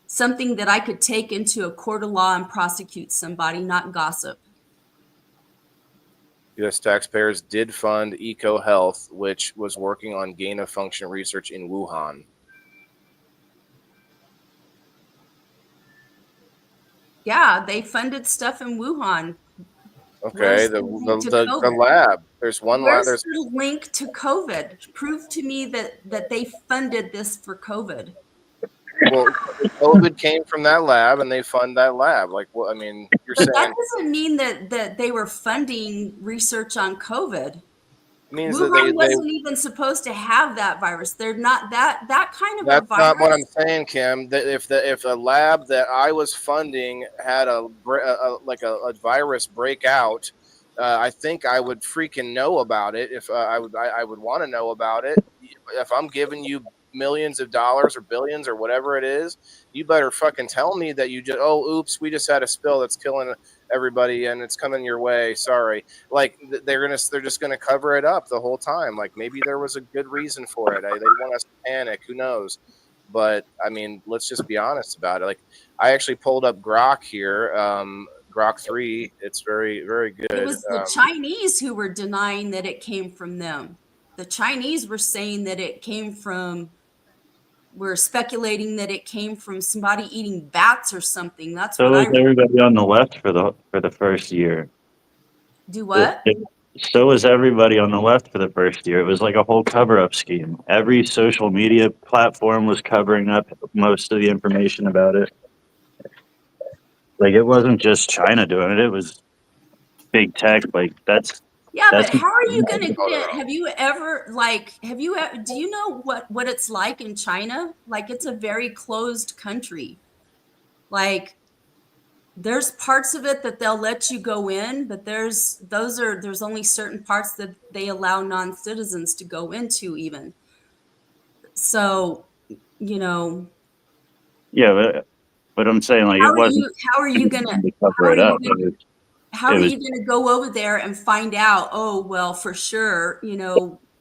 something that I could take into a court of law and prosecute somebody, not gossip. U.S. taxpayers did fund EcoHealth, which was working on gain-of-function research in Wuhan. Yeah, they funded stuff in Wuhan. Okay, the lab. There's one lab. Where's the link to COVID? Prove to me that they funded this for COVID. Well, COVID came from that lab, and they fund that lab. Like, well, I mean, you're saying that doesn't mean that they were funding research on COVID. means that Wuhan wasn't even supposed to have that virus. They're not that kind of a that's virus. not what I'm saying, Kim. That if a lab that I was funding had a virus break out, I think I would freaking know about it. If I would want to know about it. If I'm giving you millions of dollars or billions or whatever it is, you better fucking tell me that you just oops, we just had a spill that's killing everybody and it's coming your way. Sorry. Like they're just gonna cover it up the whole time. Like maybe there was a good reason for it. They want us to panic. Who knows? But I mean, let's just be honest about it. Like I actually pulled up Grok here, Grok 3. It's very, very good. It was the Chinese who were denying that it came from them. The Chinese were saying that it came from. We're speculating that it came from somebody eating bats or something. That's So what I was everybody on the left for the first year. do. What? So was everybody on the left for the first year. It was like a whole cover-up scheme. Every social media platform was covering up most of the information about it. Like it wasn't just China doing it; it was big tech. Like Yeah, but that's how are you going to get? Have you ever do you know what it's like in China? Like it's a very closed country. Like there's parts of it that they'll let you go in, but there's only certain parts that they allow non-citizens to go into even. So, you know, yeah. But I'm saying like how it are wasn't you gonna to cover it up. how It are was you going to go over there and find out, oh, well, for sure,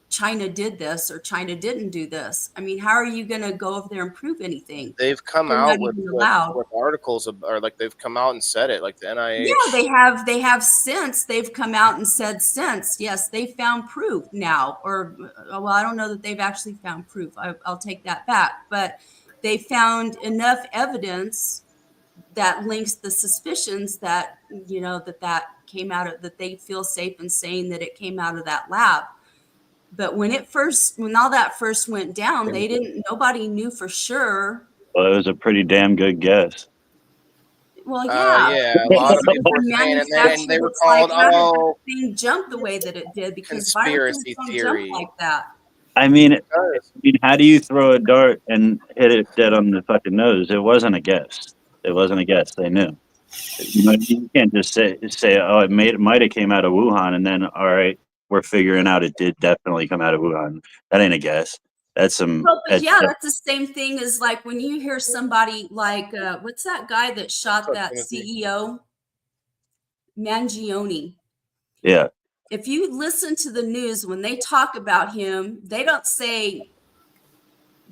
China did this or China didn't do this? I mean, how are you going to go over there and prove anything? They've come They're out not with even allowed. articles or like they've come out and said it, like the NIH. Yeah, they have since. They've come out and said since, yes, they found proof now. Or, well, I don't know that they've actually found proof. I'll take that back. But they found enough evidence that links the suspicions that that came out of, that they feel safe in saying that it came out of that lab. But when all that first went down, nobody knew for sure. Well, it was a pretty damn good guess. Well, yeah, Yeah, a lot of people were saying, and they were called how did that thing jump the way that it did? Because viruses conspiracy don't theory. jump like that. I mean, how do you throw a dart and hit it dead on the fucking nose? It wasn't a guess. It wasn't a guess. They knew. You can't just say, oh, it might have came out of Wuhan, and then all right, we're figuring out it did definitely come out of Wuhan. That ain't a guess. That's some. Well, but yeah, that's the same thing as like when you hear somebody like what's that guy that shot that CEO, Mangione? Yeah. If you listen to the news when they talk about him, they don't say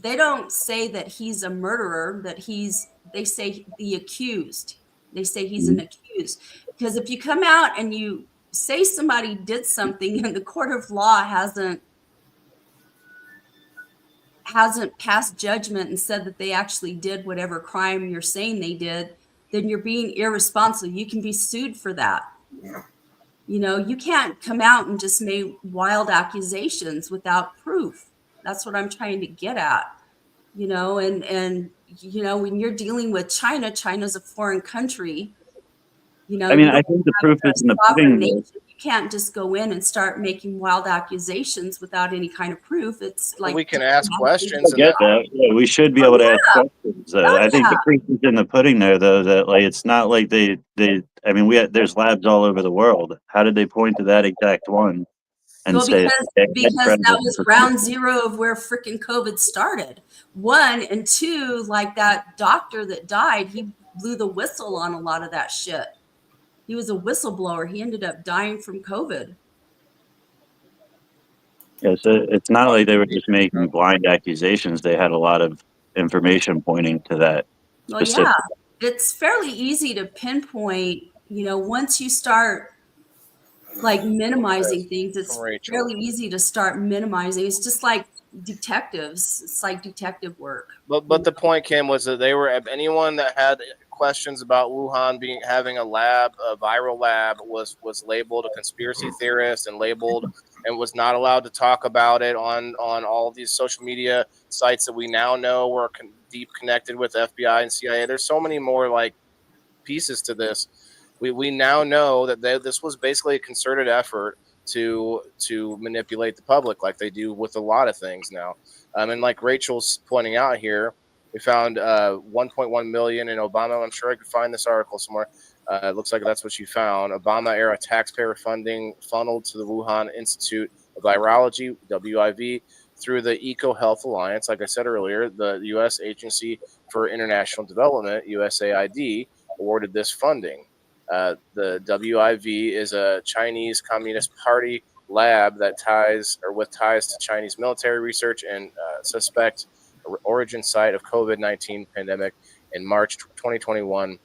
that he's a murderer, they say the accused. They say he's an accused. Because if you come out and you say somebody did something and the court of law hasn't passed judgment and said that they actually did whatever crime you're saying they did, then you're being irresponsible. You can be sued for that. You can't come out and just make wild accusations without proof. That's what I'm trying to get at. And when you're dealing with China's a foreign country. I mean, I think the proof is in the pudding. You can't just go in and start making wild accusations without any kind of proof. It's like we can ask questions. I get that. Yeah, we should be able to ask questions. I think the proof is in the pudding there, though. That like it's not like they. I mean, there's labs all over the world. How did they point to that exact one? And say because that was ground zero of where freaking COVID started. 1 and 2, like that doctor that died, he blew the whistle on a lot of that shit. He was a whistleblower. He ended up dying from COVID. Yeah, so it's not like they were just making blind accusations. They had a lot of information pointing to that. Well, yeah, it's fairly easy to pinpoint. Once you start like minimizing things, it's fairly easy to start minimizing. It's just like detectives. It's like detective work. But the point, Kim, was that they were anyone that had questions about Wuhan having a viral lab was labeled a conspiracy theorist and labeled and was not allowed to talk about it on all of these social media sites that we now know were deep connected with FBI and CIA. There's so many more like pieces to this. We now know that this was basically a concerted effort to manipulate the public like they do with a lot of things now. And like Rachel's pointing out here, we found 1.1 million in Obama. I'm sure I could find this article somewhere. It looks like that's what you found. Obama-era taxpayer funding funneled to the Wuhan Institute of Virology, WIV, through the EcoHealth Alliance. Like I said earlier, the U.S. Agency for International Development, USAID, awarded this funding. The WIV is a Chinese Communist Party lab that ties to Chinese military research and suspect origin site of COVID-19 pandemic in March 2021.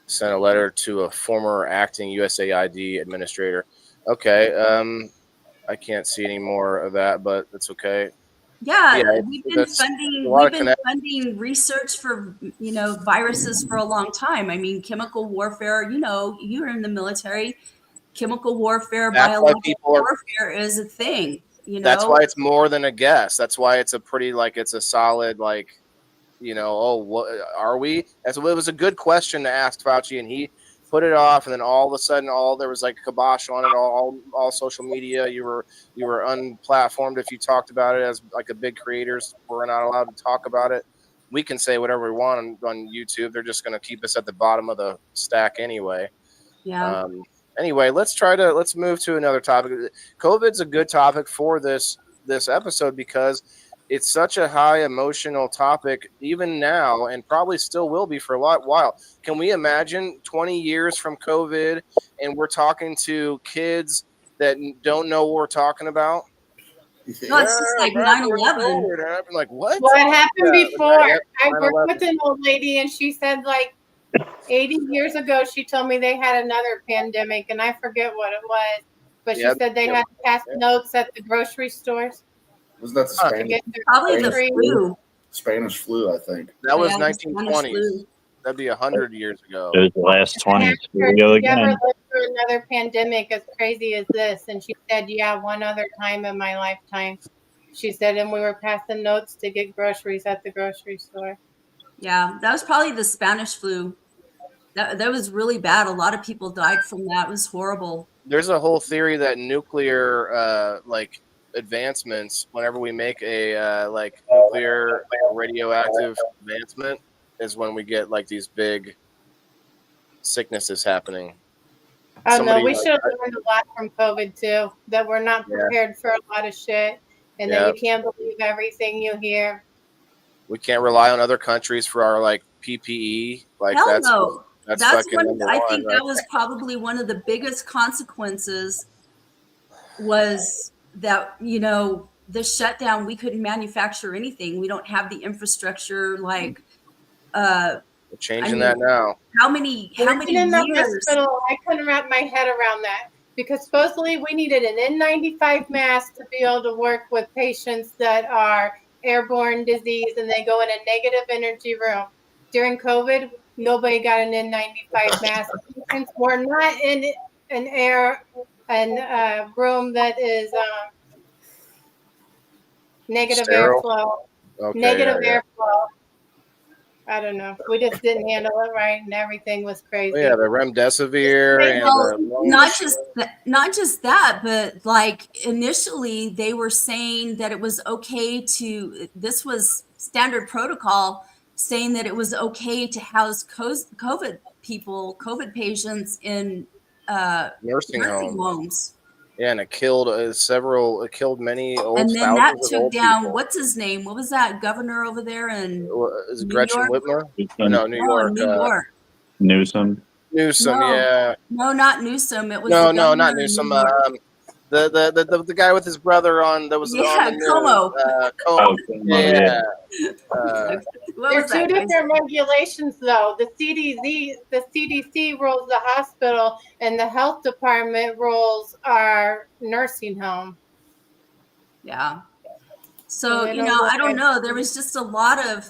Sent a letter to a former acting USAID administrator. Okay, I can't see any more of that, but that's okay. Yeah, we've been funding research for viruses for a long time. I mean, chemical warfare. You're in the military. Chemical warfare, biological warfare is a thing. That's why it's more than a guess. That's why it's a pretty it's a solid what are we? It was a good question to ask Fauci, and he put it off, and then all of a sudden, there was like kibosh on it. All social media, you were unplatformed if you talked about it as like a big creators. We're not allowed to talk about it. We can say whatever we want on YouTube. They're just going to keep us at the bottom of the stack anyway. Yeah. Anyway, let's move to another topic. COVID's a good topic for this episode because it's such a high emotional topic even now, and probably still will be for a while. Can we imagine 20 years from COVID and we're talking to kids that don't know what we're talking about? No, it's just like 9/11. I'm like, what? What happened before? I worked with an old lady, and she said 80 years ago, she told me they had another pandemic, and I forget what it was. But she said they had to pass notes at the grocery stores. Wasn't that the Spanish? Probably the flu. Spanish flu, I think. That was 1920s. That'd be 100 years ago. It was the last 20s. Here we go again. Never lived through another pandemic as crazy as this. And she said, yeah, one other time in my lifetime. She said, and we were passing notes to get groceries at the grocery store. Yeah, that was probably the Spanish flu. That was really bad. A lot of people died from that. It was horrible. There's a whole theory that nuclear advancements, whenever we make a nuclear radioactive advancement, is when we get these big sicknesses happening. Oh no, we should have learned a lot from COVID too. That we're not prepared for a lot of shit, and that you can't believe everything you hear. We can't rely on other countries for our PPE. Hell no. That's one. I think that was probably one of the biggest consequences. Was that the shutdown? We couldn't manufacture anything. We don't have the infrastructure We're changing that now. How many years? I couldn't wrap my head around that because supposedly we needed an N95 mask to be able to work with patients that are airborne disease and they go in a negative energy room. During COVID, nobody got an N95 mask. Since we're not in an room that is negative sterile airflow. Okay, negative airflow. I don't know. We just didn't handle it right, and everything was crazy. Yeah, the remdesivir not just that, but initially they were saying that it was okay to. This was standard protocol, saying that it was okay to house COVID patients in nursing homes. Yeah, and it killed many old. And then that took down people. What's his name? What was that governor over there in is Gretchen Whitmer? No, New York. New York. Newsom. Yeah. No, not Newsom. It was no, not Newsom. The guy with his brother on that was on the Como. Como. Yeah. There's two different regulations, though. The CDC rules the hospital, and the health department rules our nursing home. Yeah. So I don't know. There was just a lot of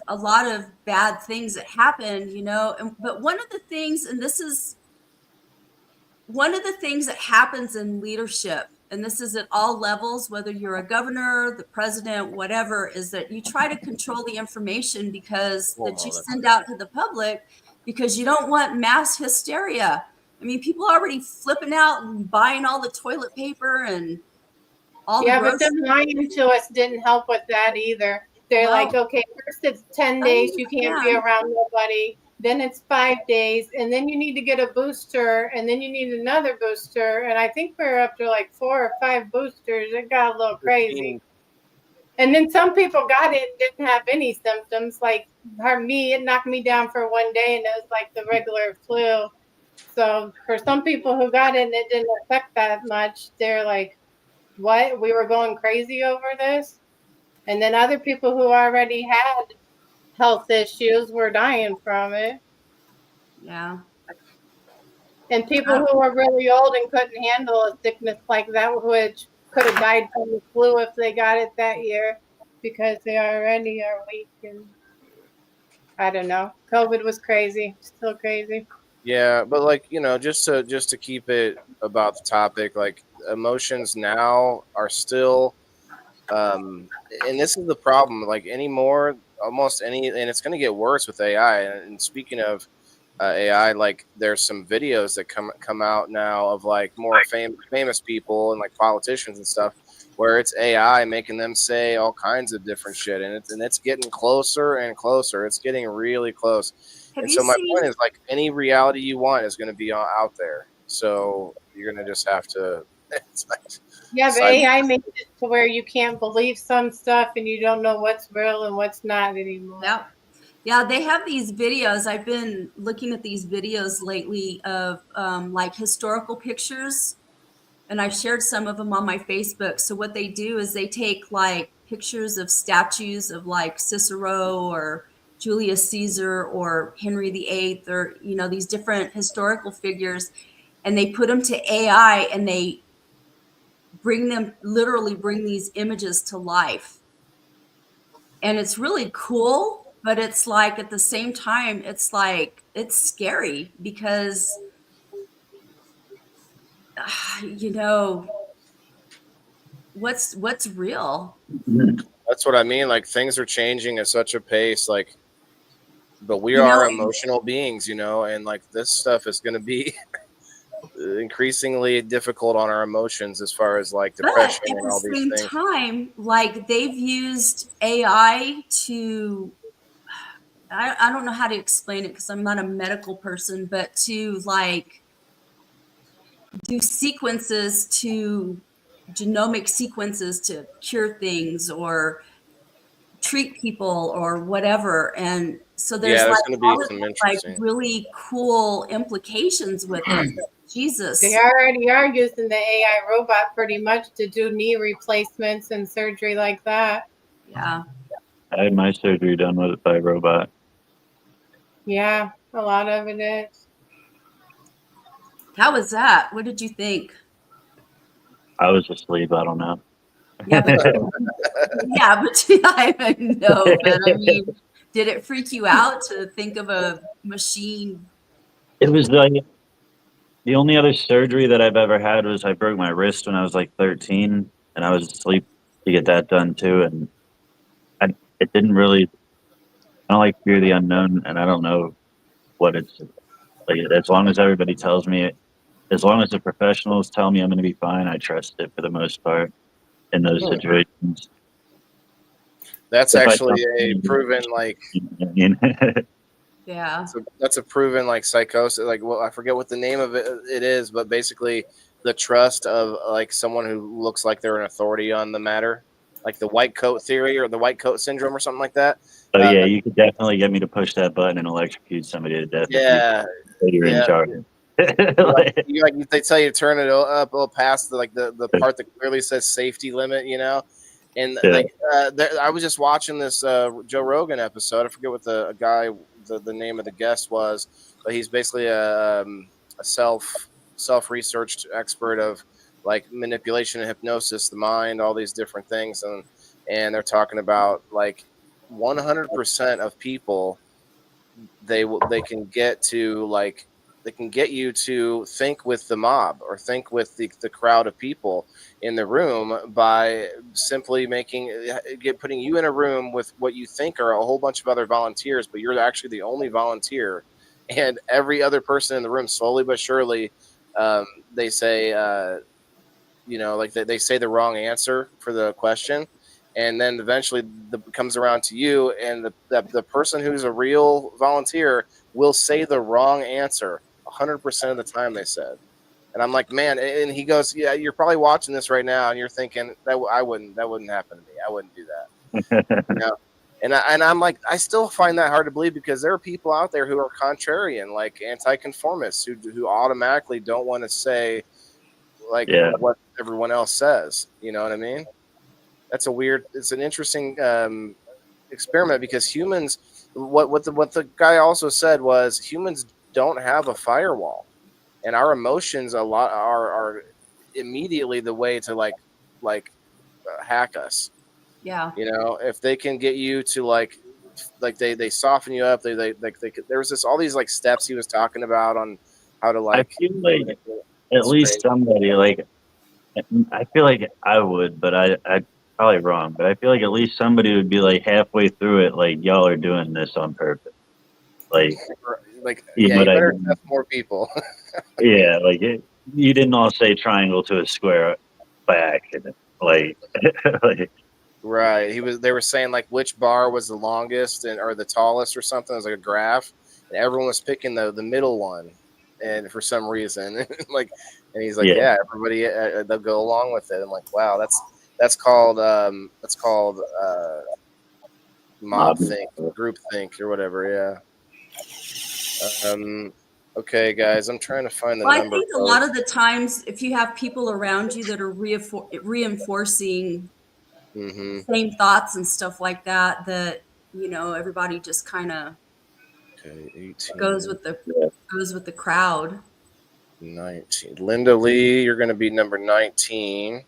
bad things that happened, but one of the things, and this is one of the things that happens in leadership, and this is at all levels, whether you're a governor, the president, whatever, is that you try to control the information that you send out to the public because you don't want mass hysteria. I mean, people are already flipping out and buying all the toilet paper and all the Yeah, but groceries. them lying to us didn't help with that either. They're Well, like, okay, first it's 10 days, you can't be yeah. around nobody. Then it's 5 days, and then you need to get a booster, and then you need another booster. And I think we're up to like 4 or 5 boosters. It got a little crazy. And then some people got it and didn't have any symptoms. Like me, it knocked me down for one day, and it was like the regular flu. So for some people who got it and it didn't affect that much, they're like, what? We were going crazy over this? And then other people who already had health issues were dying from it. Yeah. And people who were really old and couldn't handle a sickness like that, which could have died from the flu if they got it that year because they already are weak. And I don't know. COVID was crazy, still crazy. Yeah, but like, just to keep it about the topic, like emotions now are still and this is the problem, like anymore, almost any, and it's going to get worse with AI. And speaking of AI, like there's some videos that come out now of like more famous people and like politicians and stuff, where it's AI making them say all kinds of different shit, and it's getting closer and closer. It's getting really close. Have And you so my seen? point is, like, any reality you want is going to be out there. So you're going to just have to. It's like, Yeah, but side- AI makes it to where you can't believe some stuff and you don't know what's real and what's not anymore. Yeah. Yeah, they have these videos. I've been looking at these videos lately of like historical pictures, and I've shared some of them on my Facebook. So what they do is they take like pictures of statues of like Cicero or Julius Caesar or Henry VIII, or these different historical figures, and they put them to AI, and they literally bring these images to life. And it's really cool, but it's like at the same time, it's like it's scary because you know what's real. That's what I mean. Like things are changing at such a pace. Like, but we You know, are emotional beings, and like this stuff is going to be increasingly difficult on our emotions as far as like but depression at and the all these same things. time, like they've used AI to, I don't know how to explain it because I'm not a medical person, but to like do sequences to genomic sequences to cure things or treat people or whatever. And so there's Yeah, like there's going to be all of some these, like interesting. really cool implications with it. Jesus. They already are using the AI robot pretty much to do knee replacements and surgery like that. Yeah. I had my surgery done by a robot. Yeah, a lot of it is. How was that? What did you think? I was asleep. I don't know. Yeah, but I know, but I mean, did it freak you out to think of a machine? It was like the only other surgery that I've ever had was I broke my wrist when I was like 13, and I was asleep to get that done too. And it didn't really. I don't like fear the unknown, and I don't know what it's like. As long as everybody tells me, as long as the professionals tell me I'm going to be fine, I trust it for the most part in those situations. That's If I actually a don't- proven like. Yeah. So that's a proven like psychosis. Like, well, I forget what the name of it is, but basically the trust of like someone who looks like they're an authority on the matter, like the white coat theory or the white coat syndrome or something like that. So yeah, you could definitely get me to push that button and electrocute somebody to death. Yeah, if you're in yeah. charge. They tell you to turn it up past the part that clearly says safety limit, and Yeah. like I was just watching this Joe Rogan episode. I forget what the guy, the name of the guest was, but he's basically a self-researched expert of like manipulation and hypnosis, the mind, all these different things, and they're talking about like 100% of people they can get to like they can get you to think with the mob or think with the crowd of people in the room by simply putting you in a room with what you think are a whole bunch of other volunteers, but you're actually the only volunteer, and every other person in the room, slowly but surely, they say, like they say the wrong answer for the question, and then eventually it comes around to you, and the person who's a real volunteer will say the wrong answer 100% of the time, they said. And I'm like, man, and he goes, yeah, you're probably watching this right now, and you're thinking that wouldn't happen to me. I wouldn't do that. And I'm like, I still find that hard to believe, because there are people out there who are contrarian, like anti-conformists, who automatically don't want to say like what everyone else says. You know what I mean? It's an interesting experiment, because humans, what the guy also said was, humans don't have a firewall, and our emotions are immediately the way to like hack us. Yeah. If they can get you to like they soften you up, they there was all these like steps he was talking about on how to I feel like at least somebody like, I feel like I would, but I probably wrong, but I feel like at least somebody would be like halfway through it, like y'all are doing this on purpose. Like you better test more people. Yeah, like you didn't all say triangle to a square by accident. Like, Right. They were saying like which bar was the longest or the tallest or something. It was like a graph, and everyone was picking the middle one, and for some reason, and he's like, yeah, everybody they'll go along with it. I'm like, wow, that's called mob think, group think, or whatever. Yeah. Okay, guys, I'm trying to find the number. I think a lot of the times, if you have people around you that are reinforcing same thoughts and stuff like that, everybody just kind of goes with the crowd. 19. Linda Lee, you're going to be number 19.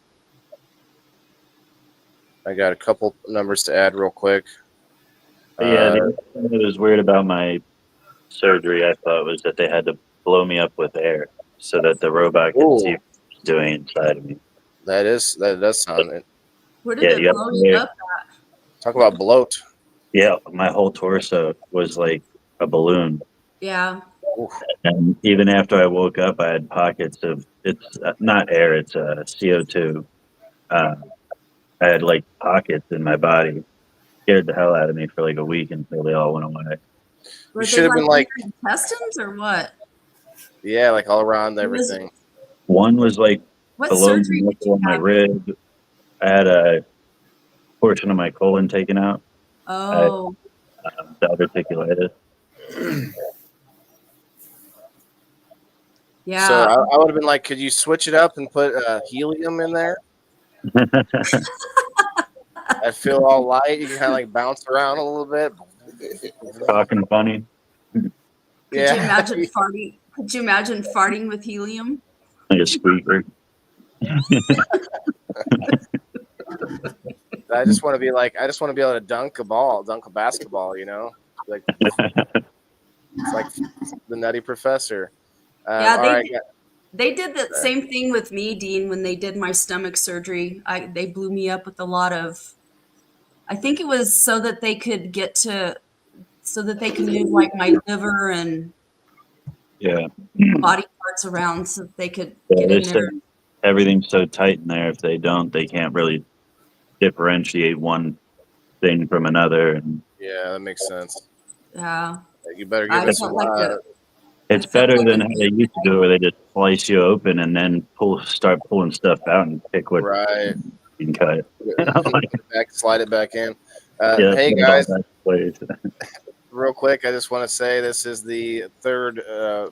I got a couple numbers to add real quick. The thing that was weird about my surgery, I thought, was that they had to blow me up with air so that the robot could see what it was doing inside of me. That does sound it. Where did it blow you up at? Talk about bloat. Yeah, my whole torso was like a balloon. Yeah. And even after I woke up, I had pockets of, it's not air, it's CO2. I had like pockets in my body. Scared the hell out of me for like a week until they all went away. You should have been like intestines or what? Yeah, like all around everything. One was like below my rib. I had a portion of my colon taken out. Oh. Diverticulitis. Yeah. So I would have been like, could you switch it up and put helium in there? I feel all light. You can kind of like bounce around a little bit. Talking funny. Could you imagine farting? Could you imagine farting with helium? Like a squeaker. I just want to be able to dunk a basketball, like it's like the Nutty Professor. They did the same thing with me, Dean, when they did my stomach surgery. They blew me up with a lot of, I think it was so that they could move like my liver and body parts around so that they could get in there. Everything's so tight in there. If they don't, they can't really differentiate one thing from another. And yeah, that makes sense. Yeah. You better give us some. It's better than how they used to do it, where they just slice you open and then start pulling stuff out and pick what you can cut. Slide it back in. Hey guys, real quick, I just want to say this is the third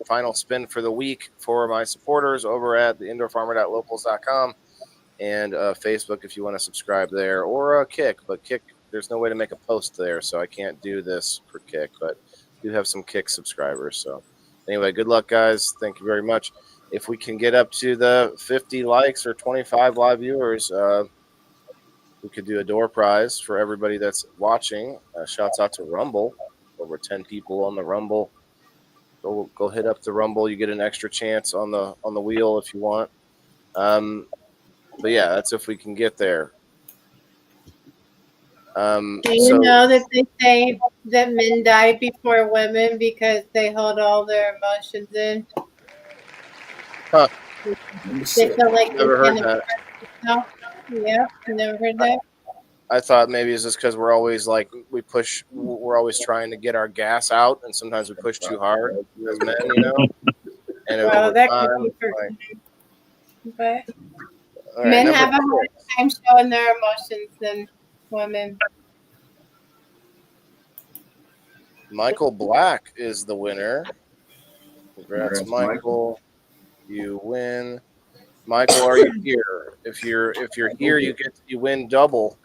final spin for the week for my supporters over at the indoorfarmer.locals.com and Facebook if you want to subscribe there, or Kick. But Kick, there's no way to make a post there, so I can't do this for Kick, but I do have some Kick subscribers. So anyway, good luck, guys. Thank you very much. If we can get up to the 50 likes or 25 live viewers, we could do a door prize for everybody that's watching. Shouts out to Rumble. Over 10 people on the Rumble. Go hit up the Rumble. You get an extra chance on the wheel if you want. But yeah, that's if we can get there. Do you know that they say that men die before women because they hold all their emotions in. Huh. They feel like they Never heard can't that. express themselves. Yeah, you never heard that? I thought maybe it's just because we're always like we're always trying to get our gas out, and sometimes we push too hard as men, and Well, over that could time, be for like, but all right, men number have a hard 6. time showing their emotions than women. Michael Black is the winner. Congrats, Congrats, Michael. You win. Michael, are you here? If you're here, you win double.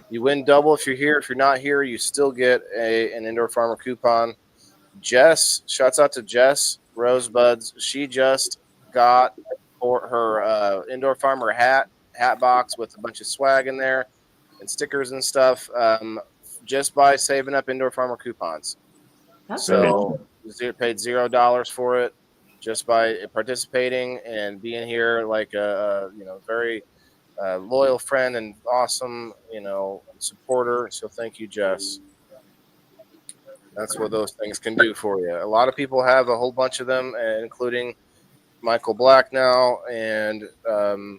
You win double if you're here. If you're not here, you still get an indoor farmer coupon. Jess, shouts out to Jess Rosebuds. She just got her indoor farmer hat box with a bunch of swag in there and stickers and stuff, just by saving up indoor farmer coupons. That's So paid $0 for it just by participating and being here, like a very loyal friend and awesome supporter. So thank you, Jess. That's what those things can do for you. A lot of people have a whole bunch of them, including Michael Black now, and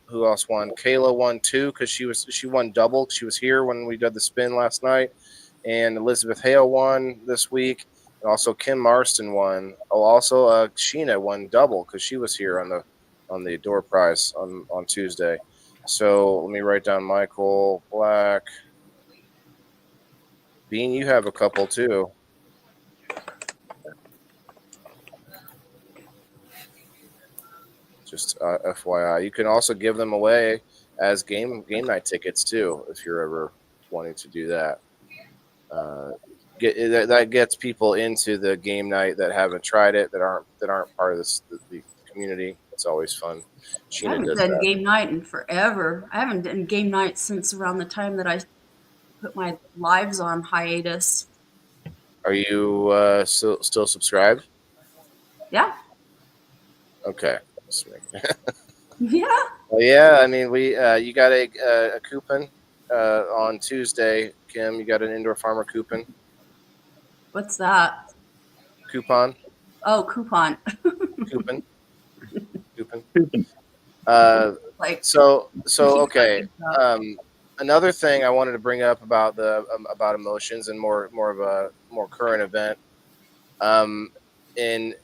who else won? Kayla won too because she won double. She was here when we did the spin last night, and Elizabeth Hale won this week, and also Kim Marston won. Oh, also Sheena won double because she was here on the door prize on Tuesday. So let me write down Michael Black. Bean, you have a couple too. Just FYI, you can also give them away as game night tickets too, if you're ever wanting to do that. That gets people into the game night that haven't tried it, that aren't part of the community. It's always fun. I Sheena haven't does done that. game night in forever. I haven't done game night since around the time that I put my lives on hiatus. Are you still subscribed? Yeah. Okay. Yeah. Well, yeah. I mean, you got a coupon on Tuesday, Kim. You got an indoor farmer coupon. What's that? Coupon. Oh, coupon. Coupon. Coupon. Like So keep okay. talking about- Another thing I wanted to bring up about about emotions and more of a more current event, and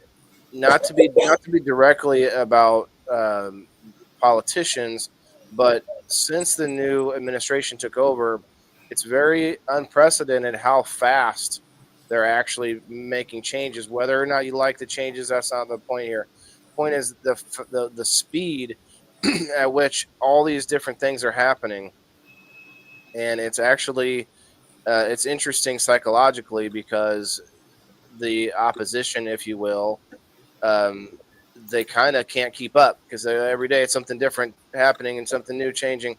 not to be directly about politicians, but since the new administration took over, it's very unprecedented how fast they're actually making changes. Whether or not you like the changes, that's not the point here. Point is the speed at which all these different things are happening, and it's actually it's interesting psychologically because the opposition, if you will, um, they kind of can't keep up because every day it's something different happening and something new changing,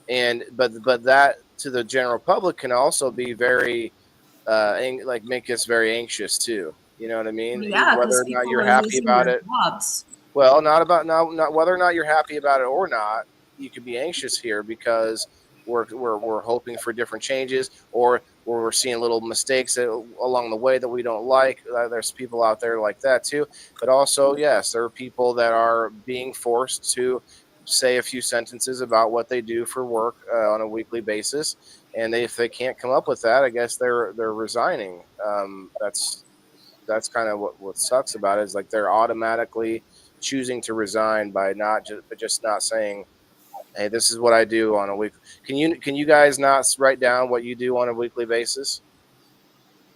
and but that to the general public can also be very like make us very anxious too. You know what I mean? Yeah, Whether because or not people you're are happy losing about their it. jobs. Well, not whether or not you're happy about it or not. You could be anxious here because we're hoping for different changes, or we're seeing little mistakes along the way that we don't like. There's people out there like that too. But also, yes, there are people that are being forced to say a few sentences about what they do for work on a weekly basis, and if they can't come up with that, I guess they're resigning. That's kind of what sucks about it, is like they're automatically choosing to resign by just not saying, hey, this is what I do on a week. Can you guys not write down what you do on a weekly basis?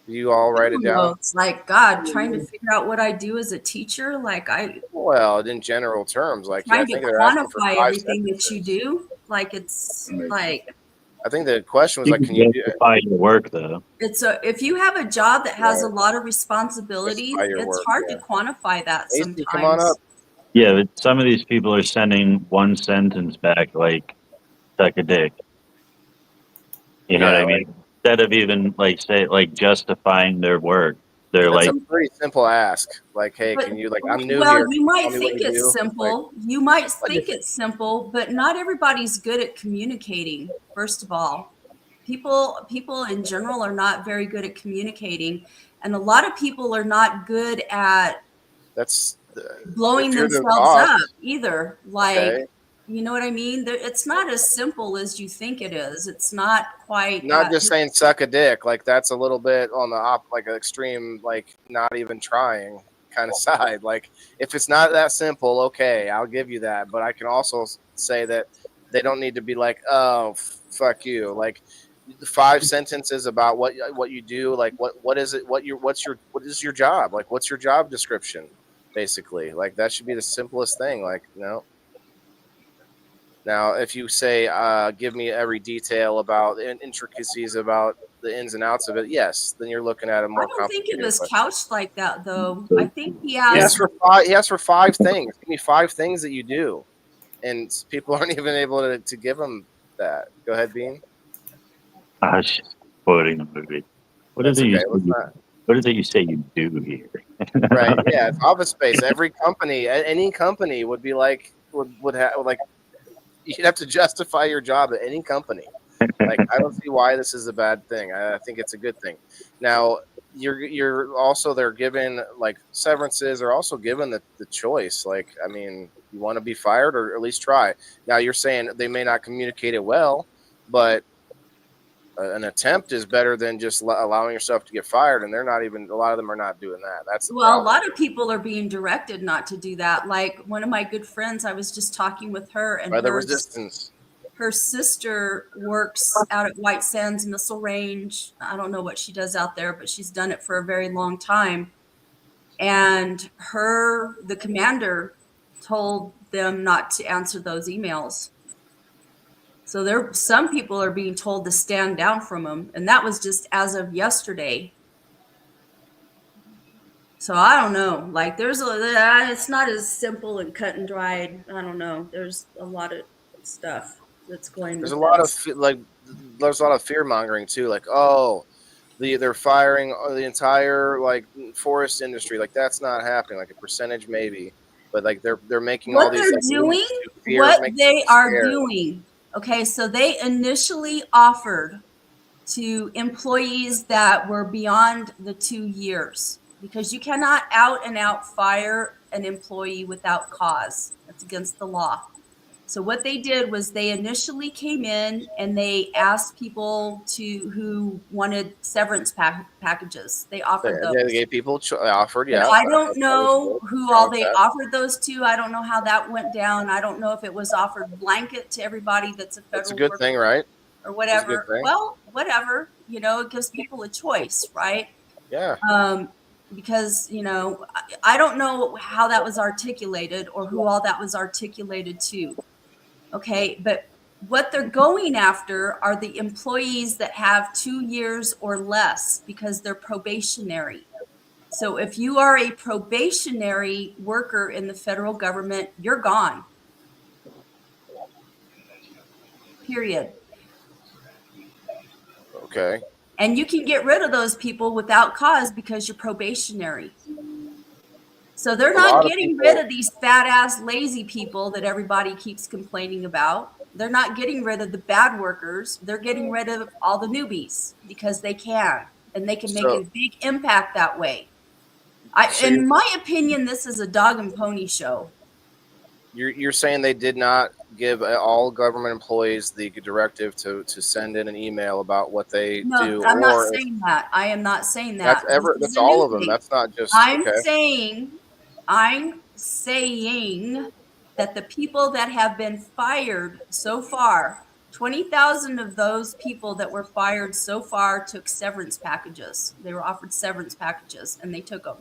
Do you all I write it don't know. down? It's like God trying to figure out what I do as a teacher. Like I Well, in general terms, like I trying to think they're asking for quantify 5 everything that you sentences. do. Like it's like I think the question was You like, can can you do justify your work though. it's a if you have a job that has a right, lot of responsibilities, justify your it's work? hard to Yeah, quantify that AC, come on up. sometimes. Yeah, but some of these people are sending one sentence back like suck a dick. You know what Yeah, I mean? Instead of even like say like justifying their work, they're that's a like, pretty simple ask. Like, hey, But can you, like, I'm new well, here. you might Tell me what think you it's do. Like, simple. You might what think if- it's simple, but not everybody's good at communicating, first of all. People in general are not very good at communicating, and a lot of people are not good at That's blowing if you're the themselves boss, up either. Like, okay. you know what I mean? It's not as simple as you think it is. It's not quite Not at just saying suck a dick, like that's a little bit on the like an extreme, like not even trying kind of side. Like if it's not that simple, okay, I'll give you that. But I can also say that they don't need to be like, oh, fuck you. Like the 5 sentences about what you do, like what is it, what is your job, like what's your job description, basically. Like that should be the simplest thing. Like now, if you say, give me every detail about the intricacies about the ins and outs of it, yes, then you're looking at a I more don't think it complicated was question. couched like that though. I So, think he He has. asked for 5 things. Give me 5 things that you do, and people aren't even able to give him that. Go ahead, Bean. I was just quoting the movie. What is That's it you okay. say Let's not. what is it you say you do here? Right? Yeah, it's office space. Every company, any company would be like would have like you'd have to justify your job at any company. Like I don't see why this is a bad thing. I think it's a good thing. Now you're also they're given like severances are also given the choice. Like I mean, you want to be fired or at least try. Now you're saying they may not communicate it well, but an attempt is better than just allowing yourself to get fired. And they're not even a lot of them are not doing that. That's the Well, a problem. lot of people are being directed not to do that. Like one of my good friends, I was just talking with her, and By the resistance. her sister works out at White Sands Missile Range. I don't know what she does out there, but she's done it for a very long time. And the commander told them not to answer those emails. So some people are being told to stand down from them, and that was just as of yesterday. So I don't know. Like it's not as simple and cut and dried. I don't know. There's a lot of stuff that's going There's a with lot of this. there's a lot of fear mongering too. Like oh, they're firing the entire like forest industry. Like that's not happening. Like a percentage maybe, but like they're making all What these they're like doing, moves to fear, what make they people are scared. doing. Okay, so they initially offered to employees that were beyond the 2 years, because you cannot out and out fire an employee without cause. That's against the law. So what they did was they initially came in and they asked people who wanted severance packages. They offered They those. gave people offered, And yeah. I don't That's always know good. who Wrong all with they that. offered those to. I don't know how that went down. I don't know if it was offered blanket to everybody that's a That's a federal good thing, worker right? or That's a good whatever. thing. Well, whatever, it gives people a choice, right? Yeah. Um, because, I don't know how that was articulated or who all that was articulated to. Okay. But what they're going after are the employees that have 2 years or less because they're probationary. So if you are a probationary worker in the federal government, you're gone. Period. Okay. And you can get rid of those people without cause because you're probationary. So they're A not lot of getting rid people. of these fat ass lazy people that everybody keeps complaining about. They're not getting rid of the bad workers. They're getting rid of all the newbies because they can, and they can make So a big impact that way. so In my opinion, this is a dog and pony show. you're saying they did not give all government employees the directive to send in an email about what they No, do, I'm not or if saying that. I am not saying that. This is that's a all new of them. thing. That's not just I'm okay. saying, I'm saying that the people that have been fired so far, 20,000 of those people that were fired so far took severance packages. They were offered severance packages and they took them.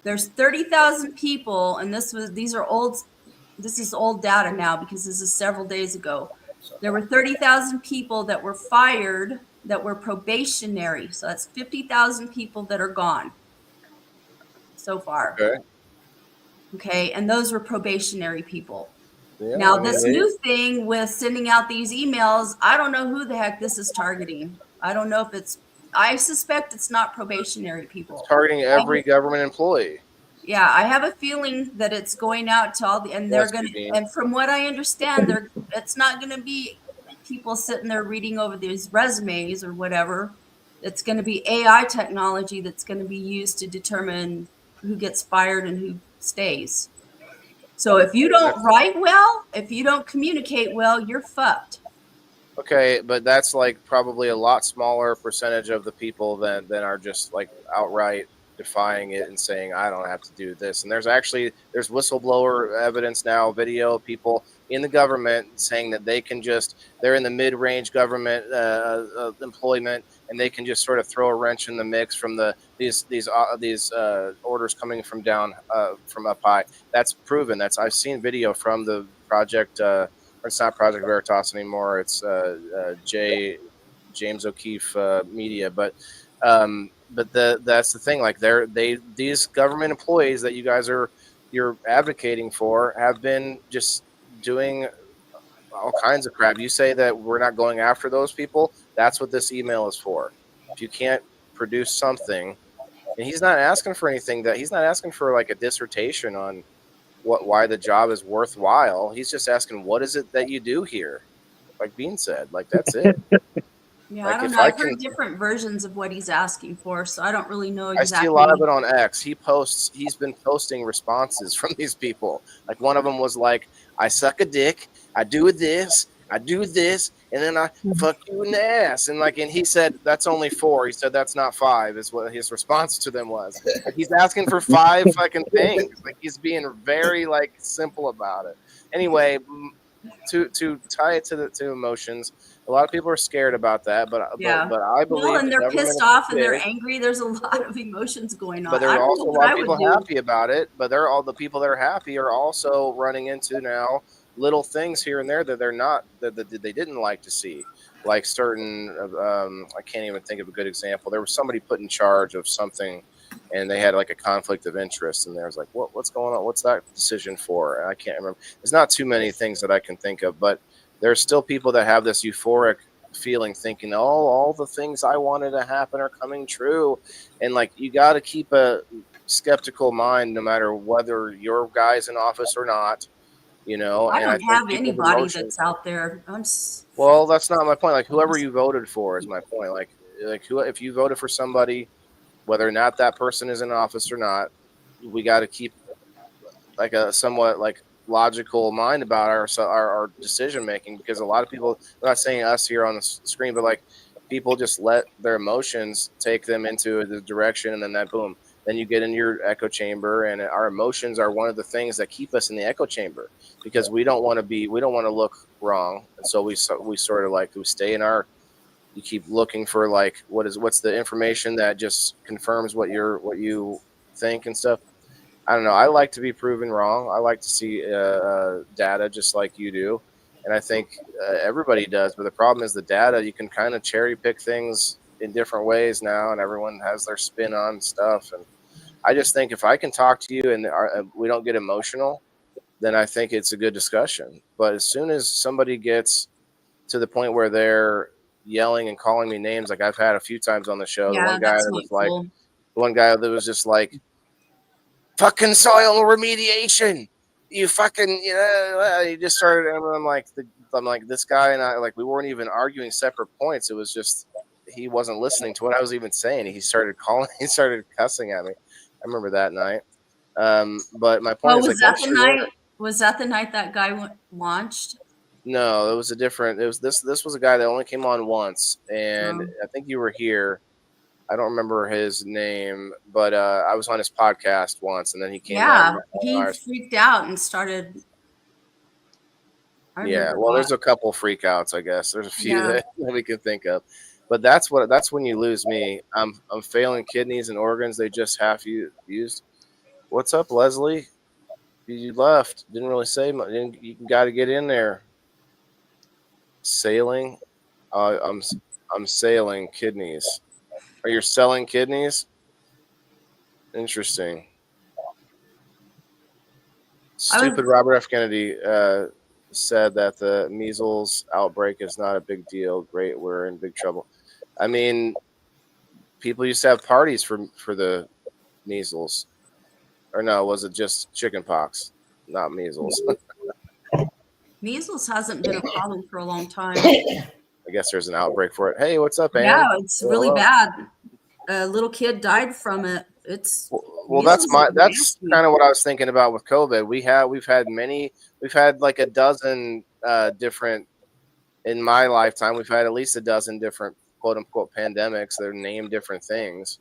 There's 30,000 people, and this is old data now because this is several days ago. There were 30,000 people that were fired that were probationary. So that's 50,000 people that are gone so far. Okay. Okay. And those were probationary people. Yeah. Now, I mean, this new thing with sending out these emails, I don't know who the heck this is targeting. I don't know if I suspect it's not probationary it's people. targeting every government employee. Yeah, I have a feeling that it's going out to and they're Must going be to, mean. and from what I understand, it's not going to be people sitting there reading over these resumes or whatever. It's going to be AI technology that's going to be used to determine who gets fired and who stays. So if you don't write well, if you don't communicate well, you're fucked. Okay, but that's like probably a lot smaller percentage of the people than are just like outright defying it and saying I don't have to do this. And there's whistleblower evidence now, video, people in the government saying that they're in the mid-range government employment, and they can just sort of throw a wrench in the mix from these orders coming from down from up high. That's proven. I've seen video from the project. It's not Project Veritas anymore. It's James O'Keefe Media. But that's the thing. Like these government employees that you're advocating for have been just doing all kinds of crap. You say that we're not going after those people. That's what this email is for. If you can't produce something, and he's not asking for anything, that he's not asking for like a dissertation on why the job is worthwhile. He's just asking, what is it that you do here? Like Bean said, like that's it. Yeah, Like I don't if know. I I've can, heard different versions of what he's asking for, so I don't really know I see exactly. a lot of it on X. He's been posting responses from these people. Like one of them was like, I suck a dick, I do this, and then I fuck you in the ass. And he said, that's only 4. He said, that's not 5, is what his response to them was. Like he's asking for 5 fucking things. Like he's being very like simple about it. Anyway, to tie it to emotions, a lot of people are scared about that, but Yeah. I believe Well, and the they're government pissed is off and they're big. angry. There's a lot of emotions going on. But there I are don't also know a what lot I of people would do. happy about it. But they're all the people that are happy are also running into now little things here and there that they're not that they didn't like to see, like certain. I can't even think of a good example. There was somebody put in charge of something, and they had like a conflict of interest, and there was like, what's going on? What's that decision for? And I can't remember. There's not too many things that I can think of, but there's still people that have this euphoric feeling, thinking, oh, all the things I wanted to happen are coming true. And like you got to keep a skeptical mind no matter whether your guy's in office or not, I and I don't think have people's anybody emotions. that's out there. Well, that's not my point. Like whoever you voted for is my point. Like if you voted for somebody, whether or not that person is in office or not, we got to keep like a somewhat like logical mind about our decision making, because a lot of people, I'm not saying us here on the screen, but like people just let their emotions take them into the direction, and then that boom, then you get in your echo chamber, and our emotions are one of the things that keep us in the echo chamber, because we don't want to look wrong, and so we sort of like we stay in our, you keep looking for like what's the information that just confirms what you think and stuff. I don't know. I like to be proven wrong. I like to see data just like you do. And I think everybody does. But the problem is the data, you can kind of cherry pick things in different ways now, and everyone has their spin on stuff. And I just think if I can talk to you and we don't get emotional, then I think it's a good discussion. But as soon as somebody gets to the point where they're yelling and calling me names, like I've had a few times on the show, the Yeah, that's not cool. one guy that was just like, fucking soil remediation. You fucking, he just started, and I'm like, this guy and I, like, we weren't even arguing separate points. It was just, he wasn't listening to what I was even saying. He started cussing at me. I remember that night. But my point Well, is, was like, that once the you're there, night? Was that the night that guy launched? no, it was this was a guy that only came on once. And Oh. I think you were here. I don't remember his name, but I was on his podcast once, and then he came Yeah, on he ours. freaked out and started. I Yeah, remember well, that. there's a couple freakouts, I guess. There's a few Yeah. that we can think of, but that's when you lose me. I'm failing kidneys and organs they just half used. What's up, Leslie? You left. Didn't really say much. You got to get in there. Sailing. I'm sailing kidneys. Are you selling kidneys? Interesting. Stupid Robert F. Kennedy said that the measles outbreak is not a big deal. Great, we're in big trouble. I mean, people used to have parties for the measles, or no, was it just chicken pox, not measles? Measles hasn't been a problem for a long time. I guess there's an outbreak for it. Hey, what's up, Ann? Yeah, it's Oh, really hello. bad. A little kid died from it. It's Well, that's measles is that's nasty. kind of what I was thinking about with COVID. We've had like a dozen different in my lifetime. We've had at least a dozen different quote unquote pandemics that are named different things.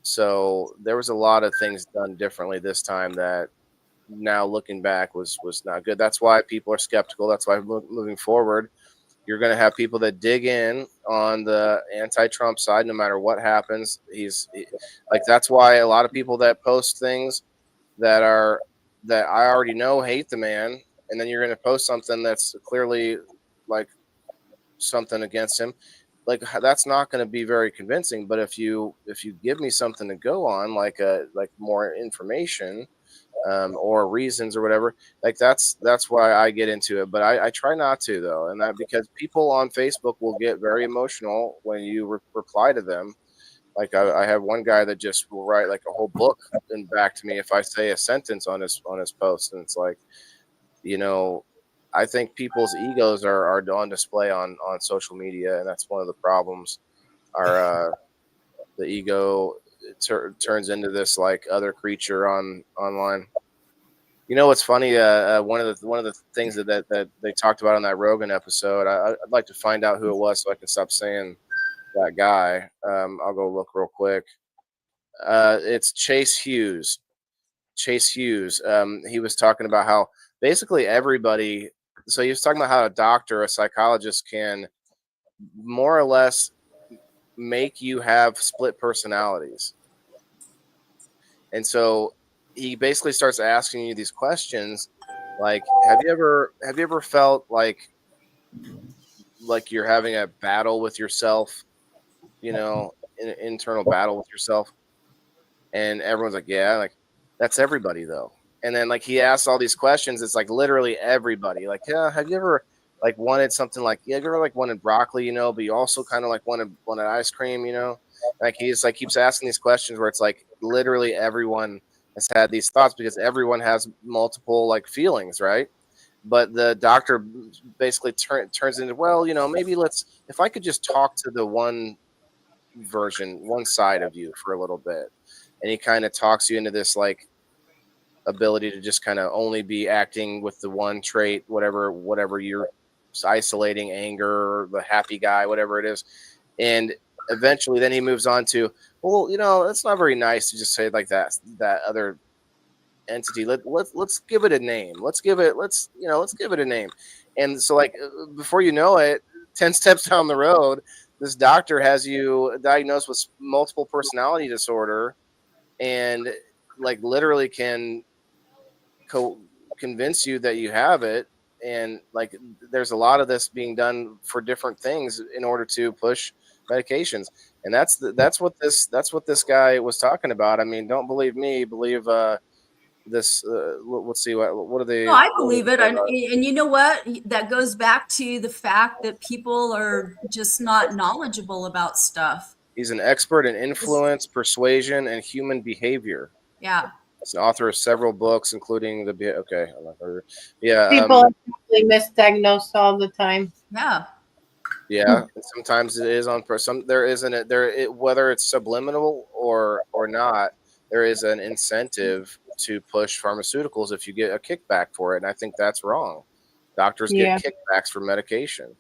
So there was a lot of things done differently this time that now looking back was not good. That's why people are skeptical. That's why moving forward, you're going to have people that dig in on the anti-Trump side, no matter what happens. Like that's why a lot of people that post things that are that I already know hate the man, and then you're going to post something that's clearly like something against him. Like that's not going to be very convincing. But if you give me something to go on, like more information, or reasons or whatever, like that's why I get into it. But I try not to though, and that because people on Facebook will get very emotional when you reply to them. Like I have one guy that just will write like a whole book and back to me if I say a sentence on his post, and it's like, you know, I think people's egos are on display on social media, and that's one of the problems. Our the ego turns into this like other creature online. You know what's funny? One of the things that they talked about on that Rogan episode. I'd like to find out who it was so I can stop saying that guy. I'll go look real quick. It's Chase Hughes. Chase Hughes. He was talking about how basically everybody. So he was talking about how a doctor, a psychologist, can more or less make you have split personalities. And so he basically starts asking you these questions like have you ever felt like you're having a battle with yourself, an internal battle with yourself? And everyone's like, yeah, like that's everybody though. And then like he asks all these questions, it's like literally everybody. Like, yeah, have you ever like wanted something like yeah, have you ever like wanted broccoli, but you also kind of like wanted ice cream, Like he's like keeps asking these questions where it's like literally everyone has had these thoughts because everyone has multiple like feelings, right? But the doctor basically turns into, well, maybe if I could just talk to the one side of you for a little bit. And he kind of talks you into this like ability to just kind of only be acting with the one trait, whatever you're isolating, anger, or the happy guy, whatever it is. And eventually then he moves on to, well, it's not very nice to just say like that other entity. Let's give it a name. Let's give it a name. And so like before you know it, 10 steps down the road, this doctor has you diagnosed with multiple personality disorder, and like literally can convince you that you have it. And like there's a lot of this being done for different things in order to push medications. And that's what this guy was talking about. I mean, don't believe me, believe this let's see what are No, they I what are believe it. And you know what? That goes back to the fact that people are just not knowledgeable about stuff. He's an expert in Just, influence, persuasion, and human behavior. yeah. He's an author of several books, including okay, I'm not heard. Yeah, People are probably misdiagnosed all the time. Yeah. yeah. Sometimes it is on some. There isn't it there it, whether it's subliminal or not. There is an incentive to push pharmaceuticals if you get a kickback for it, and I think that's wrong. Doctors get Yeah. kickbacks for medication.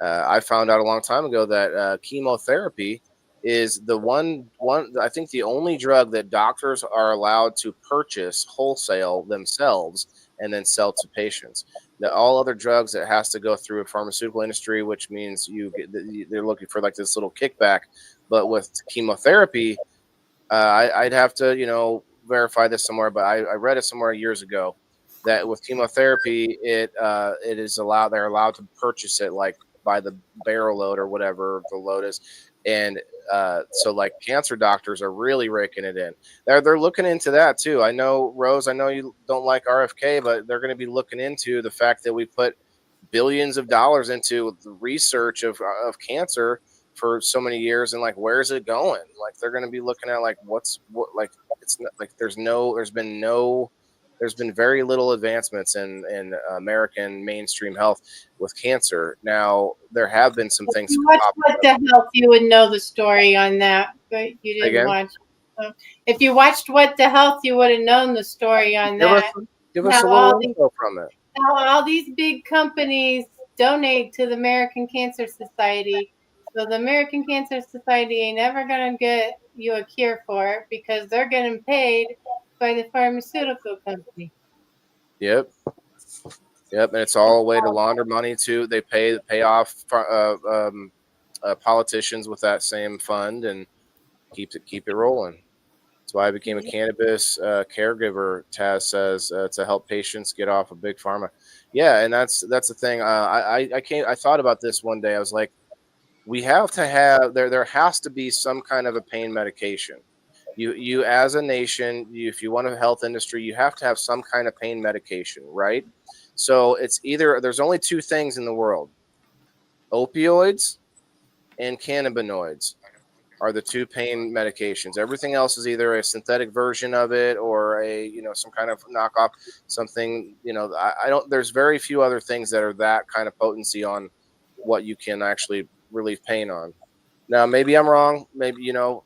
I found out a long time ago that chemotherapy is the one I think the only drug that doctors are allowed to purchase wholesale themselves and then sell to patients. Now, all other drugs it has to go through a pharmaceutical industry, which means they're looking for like this little kickback. But with chemotherapy, I'd have to verify this somewhere, but I read it somewhere years ago that with chemotherapy it is allowed they're allowed to purchase it like by the barrel load or whatever the load is. And so like cancer doctors are really raking it in. They're looking into that too. I know, Rose, I know you don't like RFK, but they're going to be looking into the fact that we put billions of dollars into the research of cancer for so many years, and like where's it going? Like they're going to be looking at like what like it's not, like there's been no there's been very little advancements in American mainstream health with cancer. Now, there have been some If things you watched popping What up. the Health, you would know the story on that, but you didn't Again, watch. So if you watched What the Health, you would have known the story on give us that. give us a How little all these info from it. how all these big companies donate to the American Cancer Society. So the American Cancer Society ain't never gonna get you a cure for it because they're getting paid by the pharmaceutical company. Yep. Yep, and it's all a way to launder money too. They pay off politicians with that same fund and keep it rolling. That's why I became a cannabis caregiver. Taz says to help patients get off of big pharma. Yeah, and that's the thing. I thought about this one day. I was like, we have to have there has to be some kind of a pain medication. You as a nation, if you want a health industry, you have to have some kind of pain medication, right? So it's either there's only two things in the world: opioids and cannabinoids are the two pain medications. Everything else is either a synthetic version of it or some kind of knockoff, something. I don't. There's very few other things that are that kind of potency on what you can actually relieve pain on. Now, maybe I'm wrong. Maybe I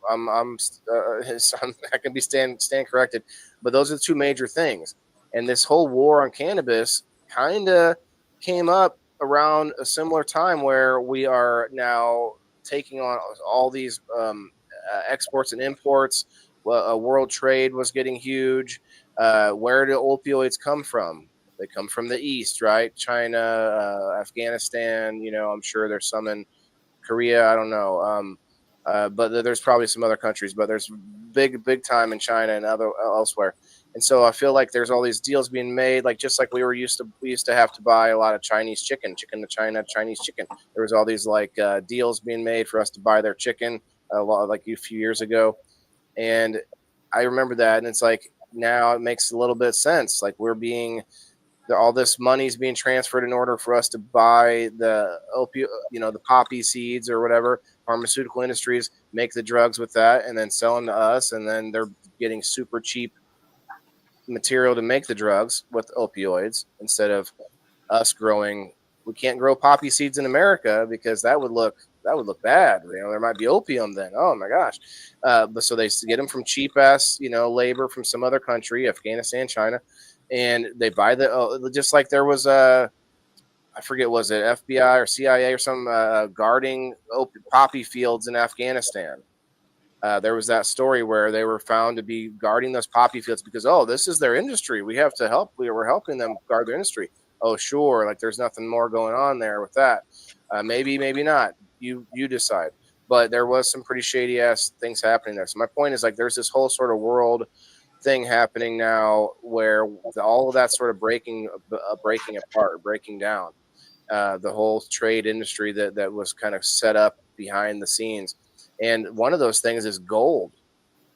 can be stand corrected, but those are the two major things. And this whole war on cannabis kind of came up around a similar time where we are now taking on all these exports and imports. Well, world trade was getting huge. Where do opioids come from? They come from the East, right? China, Afghanistan. I'm sure there's some in Korea, I don't know. But there's probably some other countries, but there's big time in China and other elsewhere. And so I feel like there's all these deals being made, like just like we used to have to buy a lot of Chinese chicken to China, Chinese chicken. There was all these like deals being made for us to buy their chicken like a few years ago, and I remember that, and it's like now it makes a little bit of sense. Like all this money is being transferred in order for us to buy the the poppy seeds or whatever. Pharmaceutical industries make the drugs with that and then sell them to us, and then they're getting super cheap material to make the drugs with opioids instead of us growing. We can't grow poppy seeds in America because that would look bad. There might be opium then. Oh my gosh! But so they get them from cheap ass labor from some other country, Afghanistan, China, and they buy just like there was I forget, was it FBI or CIA or some guarding poppy fields in Afghanistan. There was that story where they were found to be guarding those poppy fields because, oh, this is their industry. We have to help. We're helping them guard their industry. Oh, sure. Like there's nothing more going on there with that. Maybe not. You decide. But there was some pretty shady ass things happening there. So my point is like there's this whole sort of world thing happening now where all of that sort of breaking apart, breaking down. The whole trade industry that was kind of set up behind the scenes. And one of those things is gold.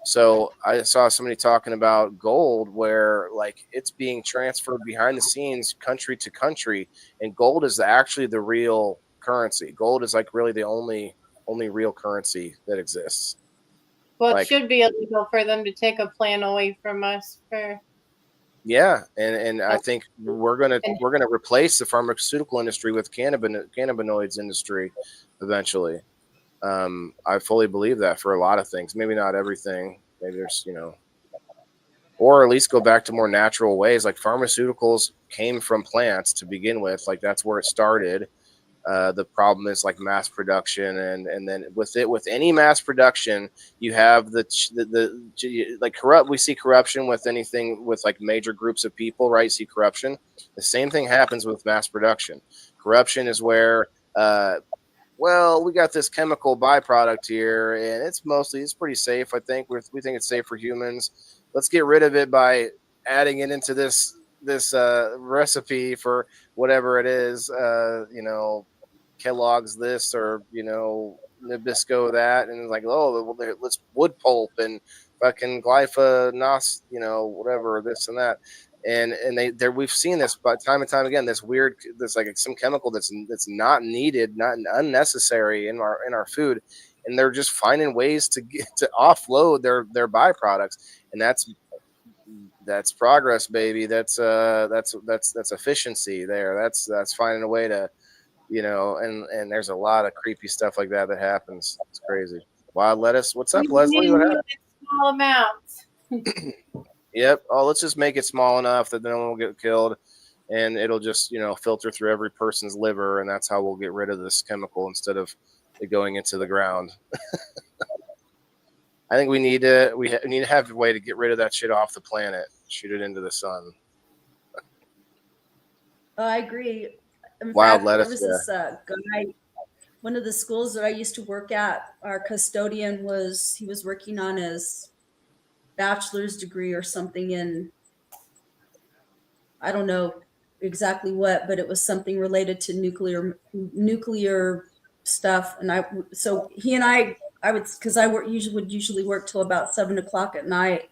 So I saw somebody talking about gold where like it's being transferred behind the scenes country to country, and gold is actually the real currency. Gold is like really the only real currency that exists. Well, it Like, should be illegal for them to take a plant away from us for. yeah, and I think we're gonna replace the pharmaceutical industry with cannabinoids industry eventually. I fully believe that for a lot of things. Maybe not everything. Maybe there's or at least go back to more natural ways. Like pharmaceuticals came from plants to begin with. Like that's where it started. The problem is like mass production, and then with any mass production, you have the like corrupt. We see corruption with anything with like major groups of people, right? You see corruption. The same thing happens with mass production. Corruption is where well, we got this chemical byproduct here, and it's pretty safe. I think we think it's safe for humans. Let's get rid of it by adding it into this recipe for whatever it is. Kellogg's this or Nabisco that, and it's like, oh, well, let's wood pulp and fucking glyphosate, whatever this and that. And we've seen this but time and time again, this like some chemical that's not needed, not unnecessary in our food, and they're just finding ways to offload their byproducts, and that's That's progress, baby. That's efficiency there. That's finding a way to, and there's a lot of creepy stuff like that happens. It's crazy. Wild lettuce. What's up, We Leslie? What need happened? small amounts. Yep. Oh, let's just make it small enough that no one will get killed, and it'll just filter through every person's liver, and that's how we'll get rid of this chemical instead of it going into the ground. I think we need to have a way to get rid of that shit off the planet, shoot it into the sun. I agree. In Wild fact, lettuce. there was this guy, one of the schools that I used to work at, our custodian he was working on his bachelor's degree or something in, I don't know exactly what, but it was something related to nuclear stuff. And so he and I would, because I would usually work till about 7 o'clock at night.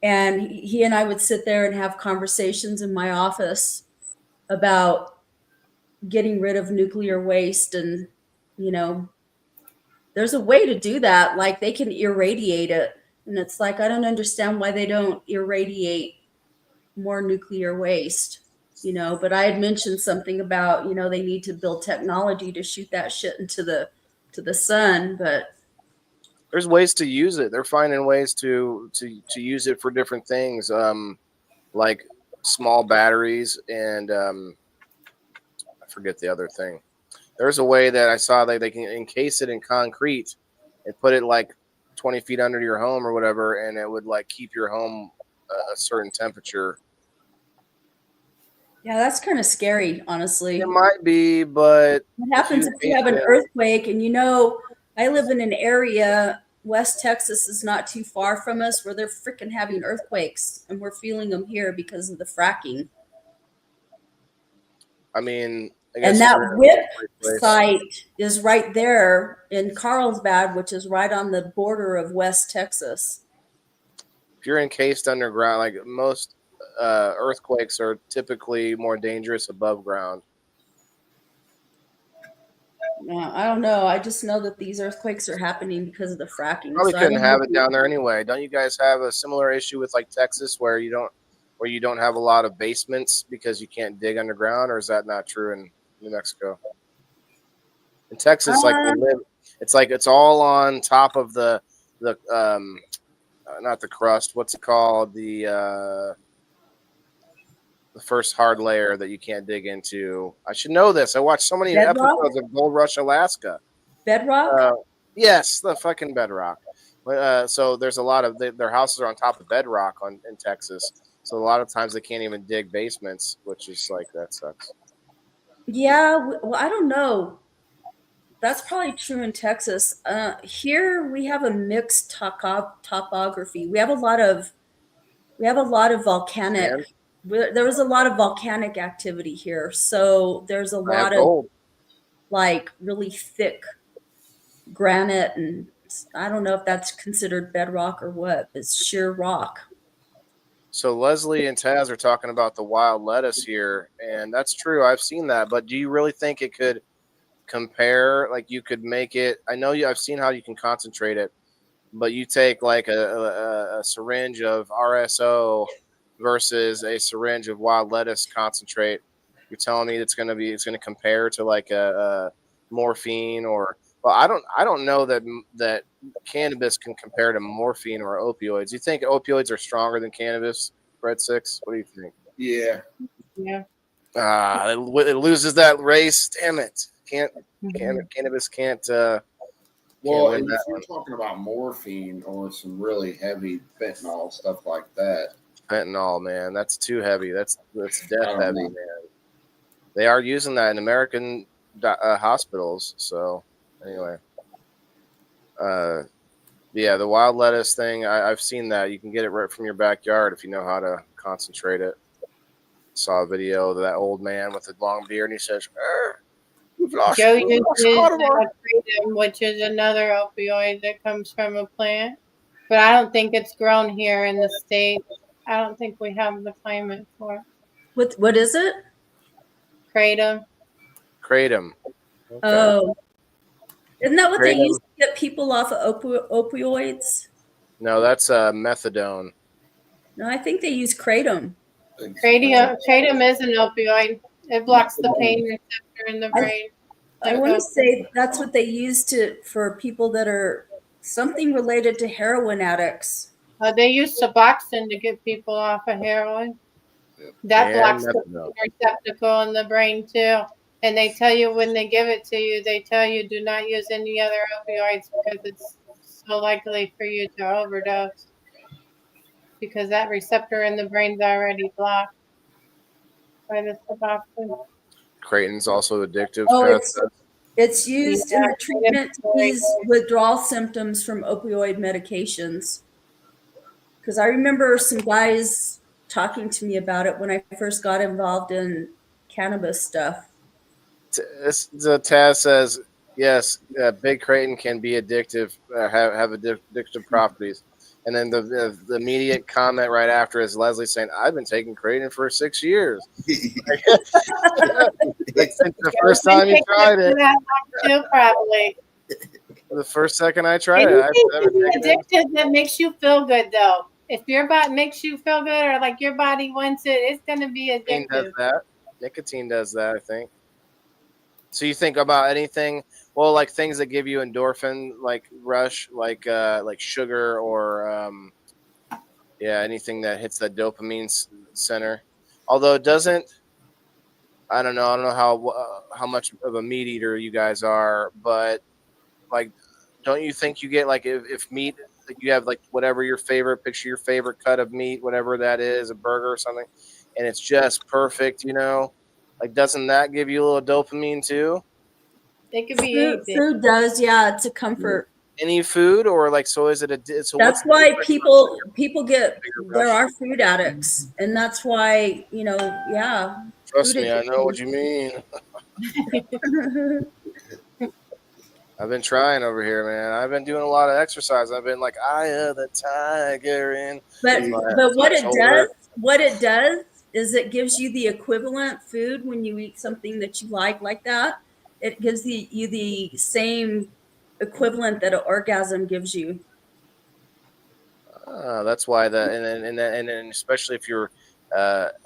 And he and I would sit there and have conversations in my office about getting rid of nuclear waste. And, there's a way to do that. Like they can irradiate it. And it's like, I don't understand why they don't irradiate more nuclear waste, but I had mentioned something about, they need to build technology to shoot that shit into the sun. But there's ways to use it. They're finding ways to use it for different things, like small batteries and I forget the other thing. There's a way that I saw that they can encase it in concrete and put it like 20 feet under your home or whatever, and it would like keep your home a certain temperature. yeah, that's kind of scary, honestly. It might be, but What happens if you have an earthquake? And I live in an area, West Texas is not too far from us, where they're freaking having earthquakes, and we're feeling them here because of the fracking. I mean, I guess and that whip site is right there in Carlsbad, which is right on the border of West Texas. If you're encased underground, like most earthquakes are typically more dangerous above ground. Yeah, I don't know. I just know that these earthquakes are happening because of the fracking. Probably couldn't have it down there anyway. Don't you guys have a similar issue with like Texas where you don't have a lot of basements because you can't dig underground, or is that not true in New Mexico? In Texas, it's all on top of the not the crust. What's it called? The first hard layer that you can't dig into. I should know this. I watched so many episodes of Gold Rush Alaska. Bedrock? Yes, the fucking bedrock. So there's a lot of their houses are on top of bedrock in Texas. So a lot of times they can't even dig basements, which is like, that sucks. Yeah, well, I don't know. That's probably true in Texas. Here we have a mixed topography. We have a lot of volcanic. And There was a lot of volcanic activity here, so there's a lot of gold. Like really thick granite, and I don't know if that's considered bedrock or what. It's sheer rock. So Leslie and Taz are talking about the wild lettuce here, and that's true. I've seen that, but do you really think it could compare? Like you could make it. I know I've seen how you can concentrate it, but you take like a syringe of RSO versus a syringe of wild lettuce concentrate. You're telling me it's going to compare to like a morphine or, well, I don't know that cannabis can compare to morphine or opioids. You think opioids are stronger than cannabis, Red Six? What do you think? Yeah. Yeah. It loses that race. Damn it! Cannabis can't. Well, if you're talking about morphine or some really heavy fentanyl stuff like that. Fentanyl, man, that's too heavy. That's death heavy, man. They are using that in American hospitals. So anyway, yeah, the wild lettuce thing, I've seen that. You can get it right from your backyard if you know how to concentrate it. Saw a video of that old man with a long beard, and he says, "We've lost." Joe uses Kratom, which is another opioid that comes from a plant, but I don't think it's grown here in the state. I don't think we have the climate for it. What is it? Kratom. Kratom. Okay. Oh, isn't that what they use to get people off of opioids? No, that's methadone. No, I think they use kratom. Kratom is an opioid. It blocks the pain receptor in the brain. I Like want to a- say that's what they use for people that are something related to heroin addicts. They use Suboxone to get people off of heroin. That And blocks the methadone. receptacle in the brain too. And they tell you when they give it to you, they tell you do not use any other opioids because it's so likely for you to overdose because that receptor in the brain's already blocked by the Suboxone. Kraton's also addictive. Oh, Beth. it's used in Yeah, the treatment to very ease withdrawal symptoms from opioid medications. Because I remember some guys talking to me about it when I first got involved in cannabis stuff. The Taz says yes. Big Kraton can be addictive, have addictive properties. And then the immediate comment right after is Leslie saying, "I've been taking Kraton for 6 years." Like since the first time you tried it. Too, probably. The first second I tried it, Anything I've to be taken it. addicted that makes you feel good, though. If your body makes you feel good or like your body wants it, it's going to be Nicotine does addictive. that. Nicotine does that, I think. So you think about anything, well, like things that give you endorphin, like rush, like sugar or anything that hits that dopamine center. Although it doesn't, I don't know how much of a meat eater you guys are, but like, don't you think you get like if meat, like you have like whatever your favorite, picture your favorite cut of meat, whatever that is, a burger or something, and it's just perfect, like doesn't that give you a little dopamine too? It could be anything. Food does, yeah, it's a comfort. Any food or like, so is it so That's what's the why difference? people get, Bigger there rush? are food addicts, and that's why, yeah. Trust food me, I know what addiction. you mean. I've been trying over here, man. I've been doing a lot of exercise. I've been like eye of the tiger in But my what it does is it gives you the equivalent food when you eat something that you like that. It gives you the same equivalent that an orgasm gives you. That's why and then especially if you're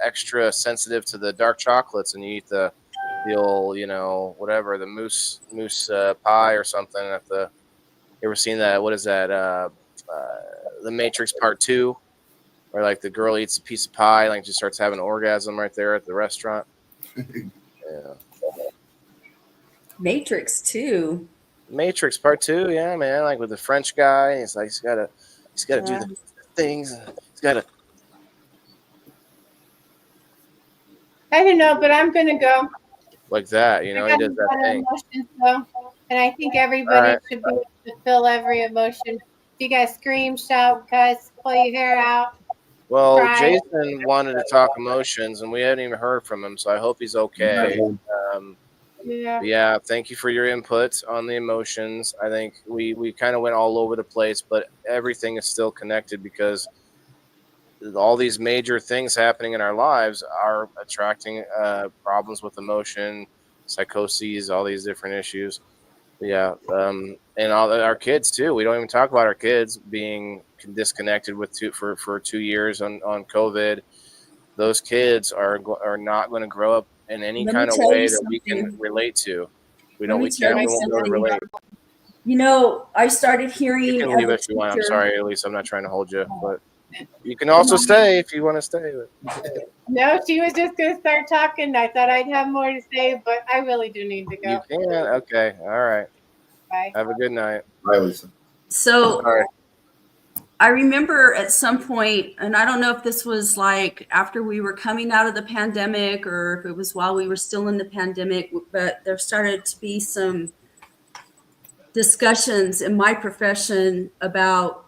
extra sensitive to the dark chocolates and you eat the old, whatever, the moose pie or something. You ever seen that? What is that? The Matrix Part 2, where like the girl eats a piece of pie, like just starts having an orgasm right there at the restaurant. Yeah. Matrix 2. Matrix Part 2, yeah, man. Like with the French guy, he's like he's gotta do the things. He's gotta. I don't know, but I'm going to go. Like that, he does that thing. Emotions, though, and I think everybody should be able to feel every emotion. If you guys scream, shout, cuss, pull your hair out. Well, cry. Jason wanted to talk emotions, and we hadn't even heard from him, so I hope he's okay. Yeah, thank you for your input on the emotions. I think we kind of went all over the place, but everything is still connected because all these major things happening in our lives are attracting problems with emotion, psychoses, all these different issues. Yeah, and all our kids too. We don't even talk about our kids being disconnected for 2 years on COVID. Those kids are not going to grow up in any kind of way that we can relate to. We won't be able to relate. I started hearing. You can leave if you want. I'm sorry, Elise. I'm not trying to hold you, but you can also stay if you want to stay. No, she was just going to start talking. I thought I'd have more to say, but I really do need to go. You can. Okay. All right. Bye. Have a good night. Bye, Lisa. So All right. I remember at some point, and I don't know if this was like after we were coming out of the pandemic or if it was while we were still in the pandemic, but there started to be some discussions in my profession about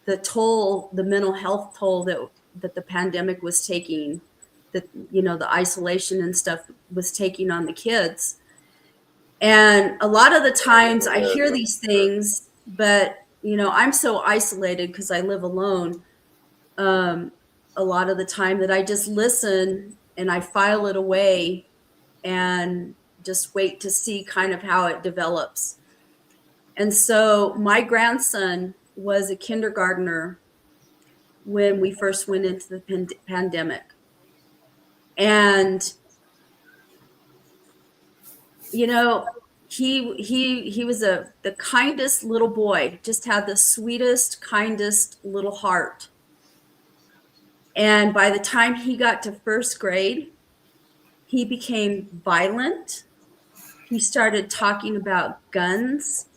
the mental health toll that the pandemic was taking, that, the isolation and stuff was taking on the kids. And a lot of the times I hear these things, but I'm so isolated because I live alone a lot of the time that I just listen and I file it away and just wait to see kind of how it develops. And so my grandson was a kindergartner, when we first went into the pandemic. And, you know, he was the kindest little boy, just had the sweetest, kindest little heart. And by the time he got to first grade, he became violent. He started talking about guns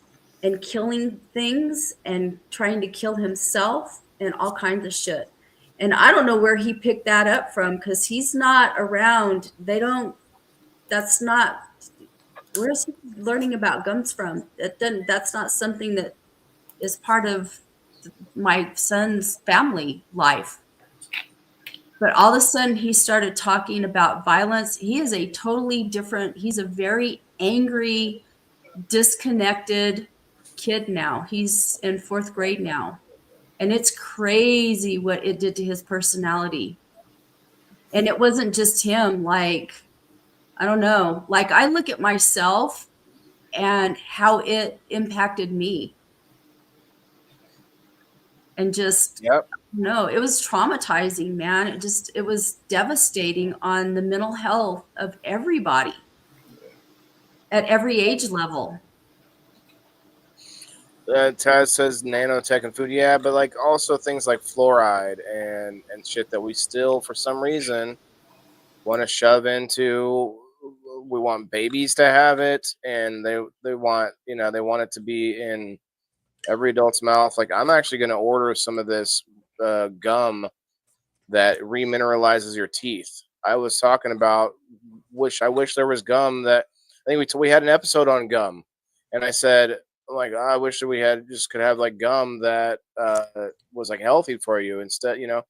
and killing things and trying to kill himself and all kinds of shit. And I don't know where he picked that up from, because he's not around. That's not, where's he learning about guns from? That's not something that is part of my son's family life. But all of a sudden he started talking about violence. He is a totally different, he's a very angry, disconnected kid now. He's in 4th grade now. And it's crazy what it did to his personality. And it wasn't just him. Like, I don't know. Like, I look at myself and how it impacted me. And just, Yep. no, it was traumatizing, man. It was devastating on the mental health of everybody at every age level. Taz says nanotech and food. Yeah, but like also things like fluoride and shit that we still, for some reason, want to shove into. We want babies to have it, and they want, you know, they want it to be in every adult's mouth. Like, I'm actually going to order some of this gum that remineralizes your teeth. I was talking about, I wish there was gum that, I think we had an episode on gum, and I said, like, I wish that we could have like gum that was like healthy for you instead, you know.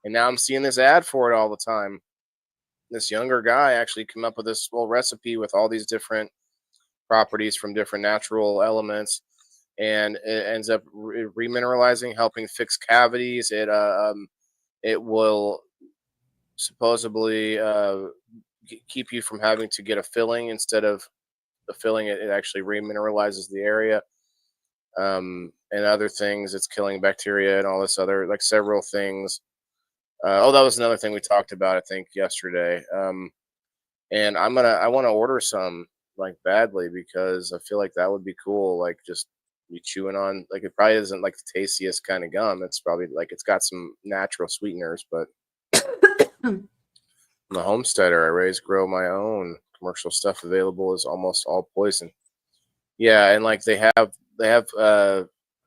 And now I'm seeing this ad for it all the time. This younger guy actually came up with this whole recipe with all these different properties from different natural elements, and it ends up remineralizing, helping fix cavities. It will supposedly keep you from having to get a filling. Instead of the filling, it actually remineralizes the area, and other things. It's killing bacteria and all this other, like, several things. That was another thing we talked about, I think, yesterday. And I want to order some, like, badly, because I feel like that would be cool. Like, just be chewing on, like, it probably isn't like the tastiest kind of gum. It's probably like, it's got some natural sweeteners, but I'm a homesteader. I raise, grow my own. Commercial stuff available is almost all poison. Yeah, and like they have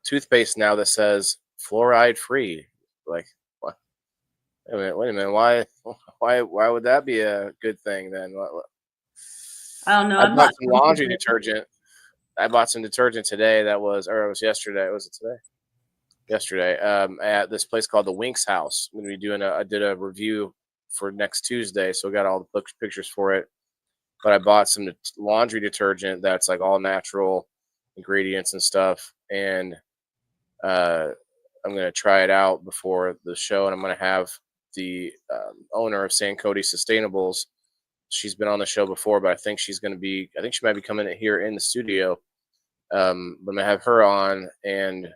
toothpaste now that says fluoride free. Like, what? Wait a minute. Why would that be a good thing then? I don't know. I I'm bought not some laundry detergent. I bought some detergent today it was yesterday. Was it today? Yesterday. At this place called the Winks House. I'm gonna be I did a review for next Tuesday, so I got all the pictures for it. But I bought some laundry detergent that's like all natural ingredients and stuff, and I'm gonna try it out before the show, and I'm gonna have the owner of San Cody Sustainables. She's been on the show before, but I think she might be coming in here in the studio. But I'm gonna have her on, and I'm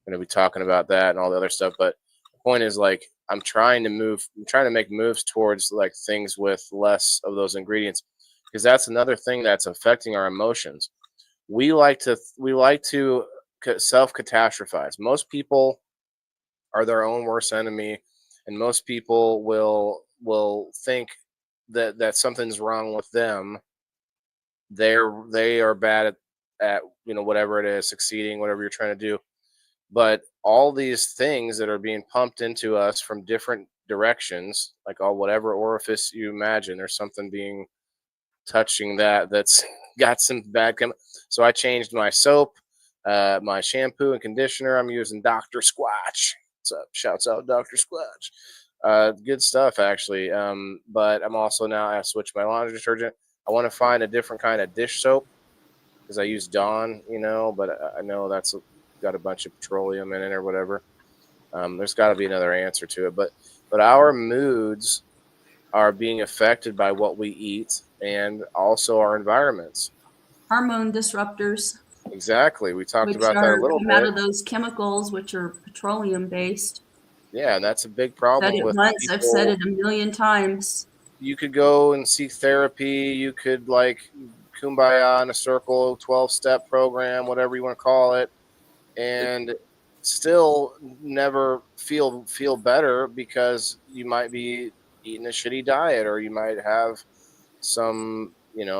gonna be talking about that and all the other stuff. But the point is, like, I'm trying to make moves towards like things with less of those ingredients, because that's another thing that's affecting our emotions. We like to self catastrophize. Most people are their own worst enemy, and most people will think that something's wrong with them. They are bad at whatever it is, succeeding, whatever you're trying to do. But all these things that are being pumped into us from different directions, like whatever orifice you imagine, there's something being touching that's got some bad so I changed my soap, my shampoo and conditioner. I'm using Dr. Squatch. What's up? Shouts out Dr. Squatch. Good stuff, actually. But I'm also now, I switched my laundry detergent. I want to find a different kind of dish soap, because I use Dawn, but I know that's got a bunch of petroleum in it or whatever. There's got to be another answer to it. But our moods are being affected by what we eat, and also our environments. hormone disruptors. Exactly. We talked Which about that a little come out bit. of those chemicals, which are petroleum based. Yeah, and that's a big Said problem it with once, I've said people. it a million times. You could go and seek therapy. You could like kumbaya in a circle, 12-step program, whatever you want to call it, and still never feel better because you might be eating a shitty diet, or you might have some,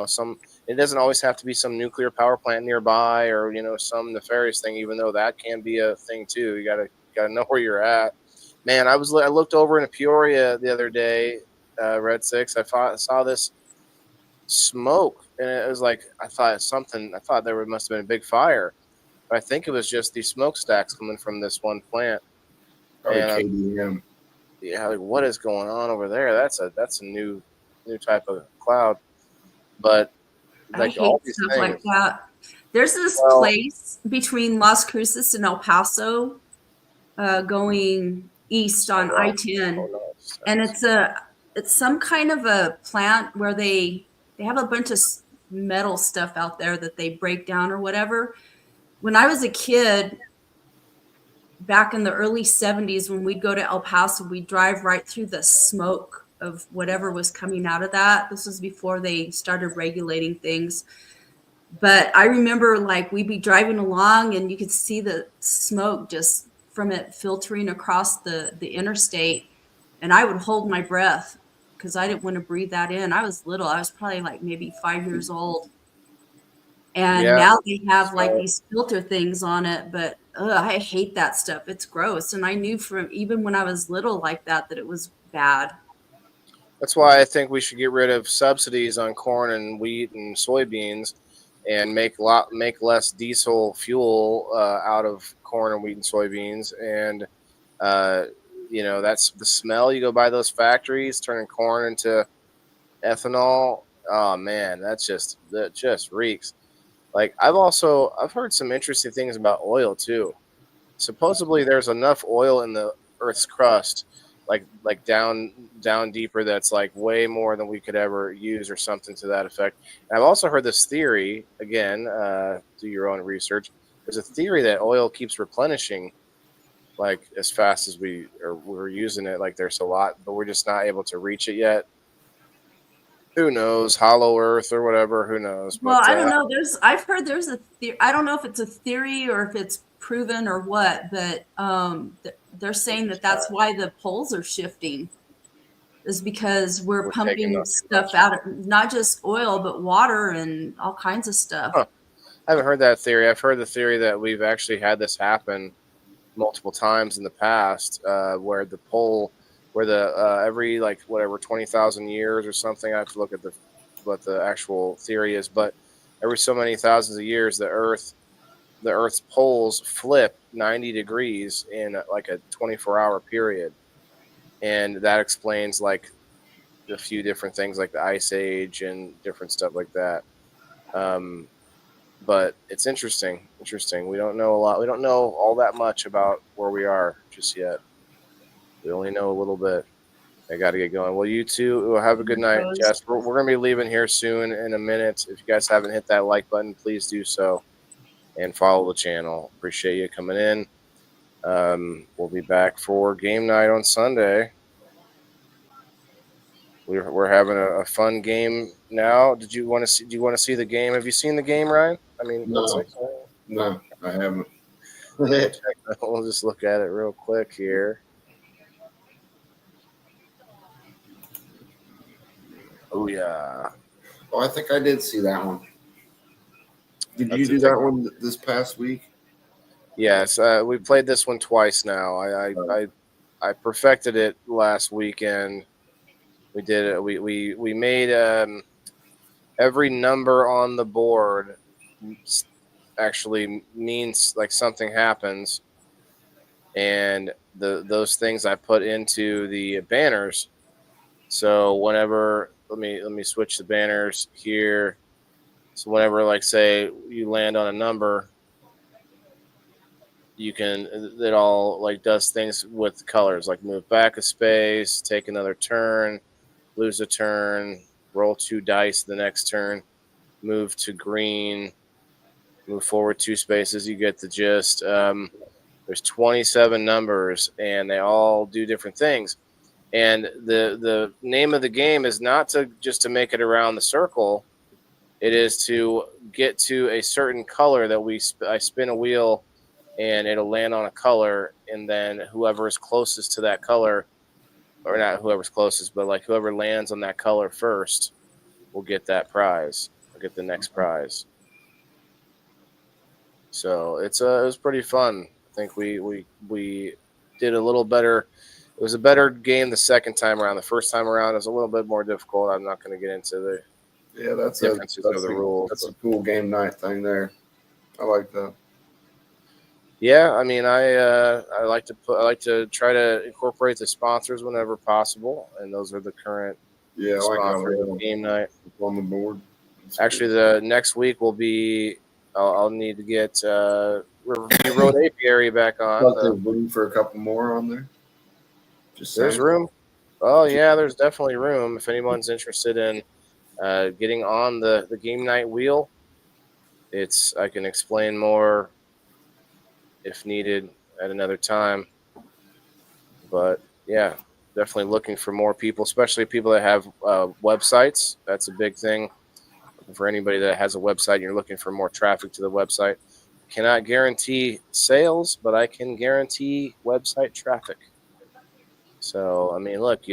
some, it doesn't always have to be some nuclear power plant nearby, or some nefarious thing, even though that can be a thing too. You gotta know where you're at. Man, I looked over in Peoria the other day, Red Six. Saw this smoke, and it was like, I thought there must have been a big fire, but I think it was just these smokestacks coming from this one plant. Probably And KDM. yeah, like, what is going on over there? That's a new type of cloud. But I like all hate these stuff like things. that. There's this Well, place between Las Cruces and El Paso, going east on Sunrock. I-10, Oh and no, it's some kind of a plant where they have a bunch of metal stuff out there that they break down or whatever. When I was a kid, back in the early 70s, when we'd go to El Paso, we'd drive right through the smoke of whatever was coming out of that. This was before they started regulating things. But I remember, like, we'd be driving along and you could see the smoke just from it filtering across the interstate. And I would hold my breath because I didn't want to breathe that in. I was little. I was probably like maybe 5 years old. And yeah. now they have like So these filter things on it, but I hate that stuff. It's gross. And I knew from even when I was little like that it was bad. that's why I think we should get rid of subsidies on corn and wheat and soybeans, and make less diesel fuel out of corn and wheat and soybeans. And uh, that's the smell. You go by those factories turning corn into ethanol. Oh man, that just reeks. Like, I've heard some interesting things about oil too. Supposedly there's enough oil in the Earth's crust, like down deeper, that's like way more than we could ever use, or something to that effect. And I've also heard this theory again. Do your own research. There's a theory that oil keeps replenishing, like as fast as we're using it. Like there's a lot, but we're just not able to reach it yet. Who knows? Hollow Earth or whatever. Who knows? Well, But I don't know. I've heard there's a theory. I don't know if it's a theory or if it's proven or what, but they're saying that that's why the poles are shifting, is because we're we're taking pumping up too stuff much. out of not just oil, but water and all kinds of stuff. Huh. I haven't heard that theory. I've heard the theory that we've actually had this happen multiple times in the past, where the pole, where the every like whatever 20,000 years or something. I have to look at what the actual theory is, but every so many thousands of years, the Earth's poles flip 90 degrees in like a 24-hour period, and that explains like a few different things, like the ice age and different stuff like that. Um, but it's interesting. We don't know a lot. We don't know all that much about where we are just yet. We only know a little bit. I got to get going. Well, you two have a good night, Jess. We're going to be leaving here soon in a minute. If you guys haven't hit that like button, please do so, and follow the channel. Appreciate you coming in. We'll be back for game night on Sunday. We're having a fun game now. Did you want to see? Do you want to see the game? Have you seen the game, Ryan? I mean, let's No, no, I haven't. we'll just look at it real quick here. Oh yeah. Oh, I think I did see that one. Did you That's a do big that one this past week? Yes, we played this one twice now. I perfected it last weekend. We did it. We made every number on the board actually means like something happens, and those things I put into the banners. So whenever, let me switch the banners here. So whenever, like, say you land on a number, you can, it all like does things with the colors, like move back a space, take another turn, lose a turn, roll 2 dice the next turn, move to green, move forward 2 spaces. You get the gist. There's 27 numbers, and they all do different things. And the name of the game is not to just to make it around the circle. It is to get to a certain color that I spin a wheel, and it'll land on a color, and then whoever is closest to that color, or not whoever's closest, but like whoever lands on that color first will get that prize. Will get the next prize. So it was pretty fun. I think we did a little better. It was a better game the second time around. The first time around it was a little bit more difficult. I'm not going to get into the differences of the rules. That's a cool game night thing there. I like that. Yeah, I mean, I like to try to incorporate the sponsors whenever possible, and those are the current sponsors of game night on the board. Actually, the next week will be. I'll need to get Road Apiary back on. There's room for a couple more on there. There's room. Oh yeah, there's definitely room if anyone's interested in getting on the game night wheel. I can explain more if needed at another time. But yeah, definitely looking for more people, especially people that have websites. That's a big thing. For anybody that has a website and you're looking for more traffic to the website. Cannot guarantee sales, but I can guarantee website traffic. So, I mean, look,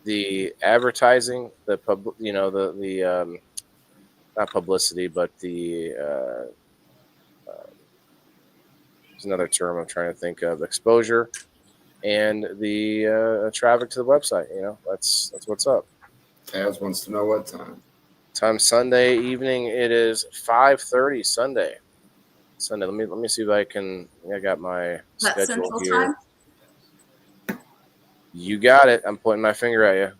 the advertising, not publicity, but there's another term I'm trying to think of, exposure, and the traffic to the website. That's what's up. Taz wants to know what time. Time Sunday evening. It is 5:30 Sunday. Let me see if I can. I got my schedule Central here. Time? You got it. I'm pointing my finger at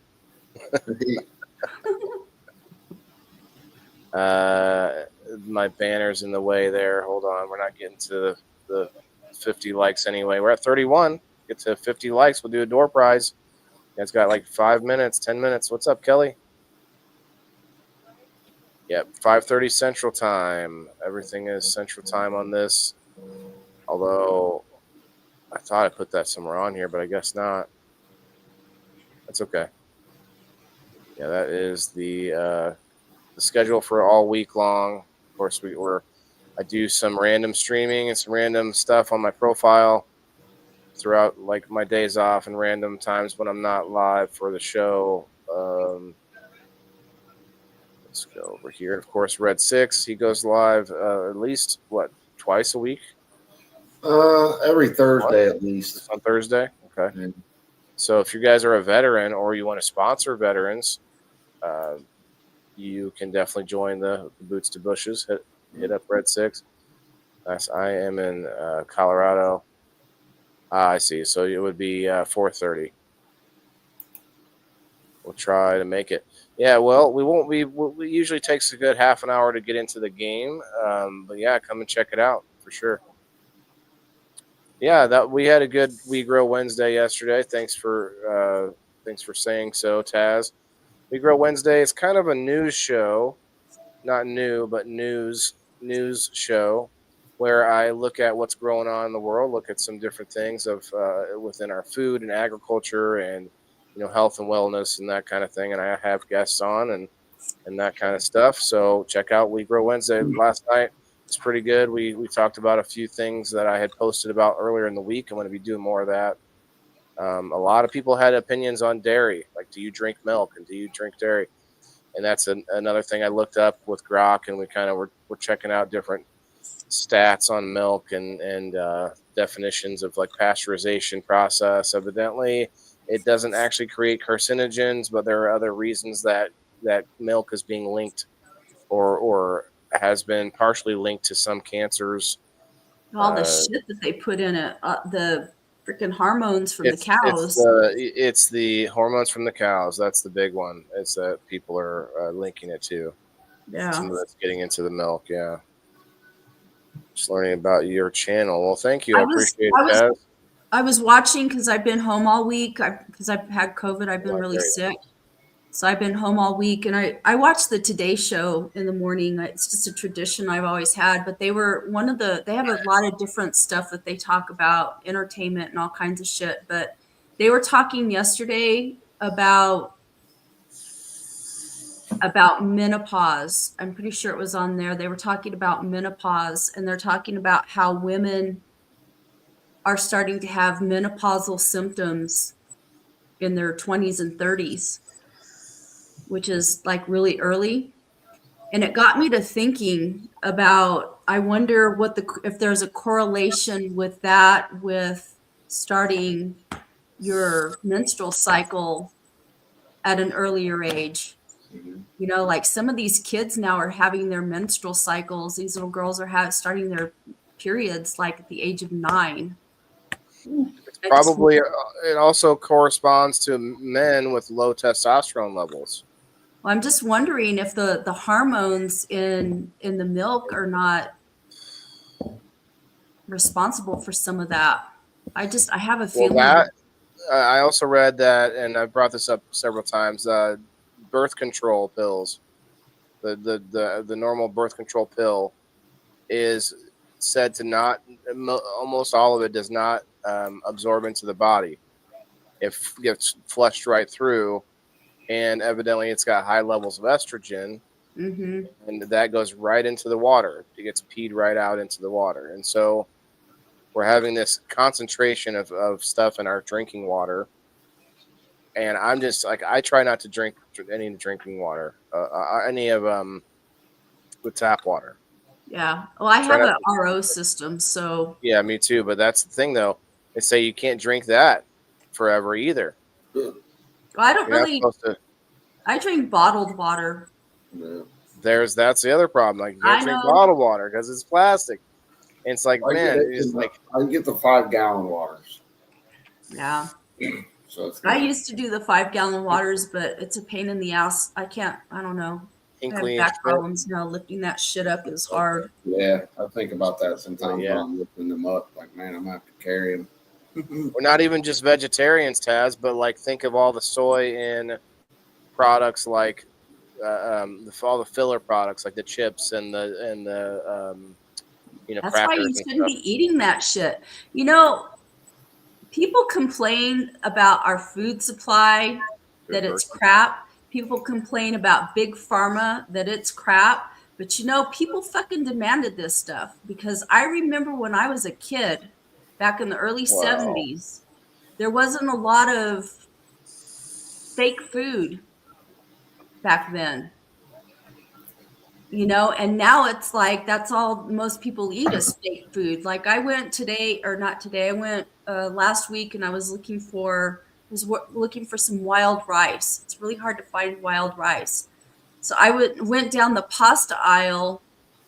you. My banner's in the way there. Hold on. We're not getting to the 50 likes anyway. We're at 31. Get to 50 likes. We'll do a door prize. It's got like 5 minutes, 10 minutes. What's up, Kelly? Yep, 5:30 Central Time. Everything is Central Time on this. Although I thought I put that somewhere on here, but I guess not. That's okay. Yeah, that is the schedule for all week long. Of course, I do some random streaming and some random stuff on my profile throughout like my days off and random times when I'm not live for the show. Let's go over here. Of course, Red 6, he goes live at least, twice a week? Every Thursday at least. On Thursday? Okay. Mm-hmm. So if you guys are a veteran or you want to sponsor veterans, you can definitely join the Boots to Bushes. Hit up Red 6. I am in Colorado. I see. So it would be 4:30. We'll try to make it. Yeah, well, we won't be. It usually takes a good half an hour to get into the game, but yeah, come and check it out for sure. Yeah, we had a good We Grow Wednesday yesterday. Thanks for saying so, Taz. We Grow Wednesday is kind of a news show, not new, but news show, where I look at what's going on in the world, look at some different things of within our food and agriculture and health and wellness and that kind of thing. And I have guests on and that kind of stuff. So check out We Grow Wednesday. Last night it's pretty good. We talked about a few things that I had posted about earlier in the week. I'm going to be doing more of that. A lot of people had opinions on dairy, like do you drink milk and do you drink dairy? And that's another thing I looked up with Grok, and we kind of were checking out different stats on milk and definitions of like pasteurization process. Evidently, it doesn't actually create carcinogens, but there are other reasons that milk is being linked or has been partially linked to some cancers. All the shit that they put in it, the freaking hormones from the cows. It's the hormones from the cows. That's the big one. It's that people are linking it to. Yeah. Some of that's getting into the milk. Yeah. Just learning about your channel. Well, thank you. I appreciate that. I was watching because I've been home all week because I've had COVID. I've been really sick. So I've been home all week, and I watch the Today Show in the morning. It's just a tradition I've always had. But they have a lot of different stuff that they talk about, entertainment and all kinds of shit. But they were talking yesterday about menopause. I'm pretty sure it was on there. They were talking about menopause, and they're talking about how women are starting to have menopausal symptoms in their 20s and 30s, which is like really early. And it got me to thinking about, I wonder if there's a correlation with that, with starting your menstrual cycle at an earlier age. You know, like some of these kids now are having their menstrual cycles. These little girls are starting their periods like at the age of 9. Probably it also corresponds to men with low testosterone levels. Well, I'm just wondering if the hormones in the milk are not responsible for some of that. I have a feeling. Well, that I also read that, and I brought this up several times. Birth control pills, the normal birth control pill, is said to not. Almost all of it does not absorb into the body. It gets flushed right through, and evidently it's got high levels of estrogen, Mm-hmm. and that goes right into the water. It gets peed right out into the water, and so we're having this concentration of stuff in our drinking water. And I'm just like, I try not to drink any drinking water, any of with tap water. Yeah. Well, I have an RO system, so. Yeah, me too. But that's the thing, though. They say you can't drink that forever either. Well, I don't You're not really. supposed to. I drink bottled water. That's the other problem. Like, you can't drink bottled water because it's plastic. And it's like, I can get the 5-gallon waters. Yeah. So I used to do the 5-gallon waters, but it's a pain in the ass. I don't know. I have back problems now. Lifting that shit up is hard. Yeah, I think about that sometimes when I'm lifting them up. Like, man, I'm going to have to carry them. We're not even just vegetarians, Taz, but like, think of all the soy in products, like all the filler products, like the chips and the That's why you shouldn't be eating that shit. You know, people complain about our food supply, that it's crap. People complain about big pharma, that it's crap. But you know, people fucking demanded this stuff, because I remember when I was a kid back in the early 70s, there wasn't a lot of fake food back then. You know, and now it's like that's all most people eat is fake food. Like I went last week, and I was looking for some wild rice. It's really hard to find wild rice. So I went down the pasta aisle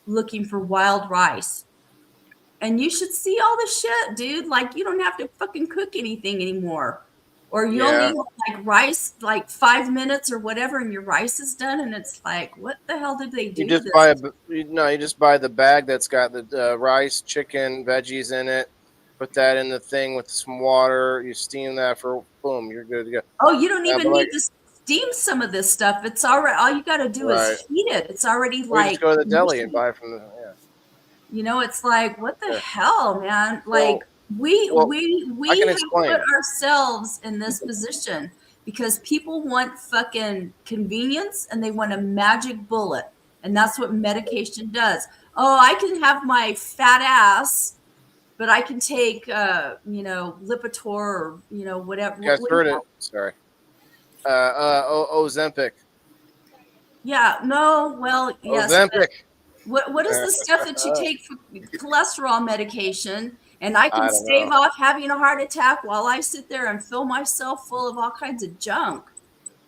looking for wild rice. And you should see all the shit, dude. Like, you don't have to fucking cook anything anymore. Or you only have like rice, like 5 minutes or whatever, and your rice is done. And it's like, what the hell did they do? You just buy the bag that's got the rice, chicken, veggies in it. Put that in the thing with some water. You steam that for boom. You're good to go. Oh, you don't even need to steam some of this stuff. It's already, all you got to do is heat it. It's already or just go to the deli and buy from the. Yeah. You know, it's like, what the hell, man? Like. We have put ourselves in this position because people want fucking convenience and they want a magic bullet. And that's what medication does. Oh, I can have my fat ass, but I can take, Lipitor or, whatever. You guys heard it. Sorry. Ozempic. Yeah, no, well, yes. Ozempic. What is the stuff that you take for cholesterol medication? And I can stave off having a heart attack while I sit there and fill myself full of all kinds of junk.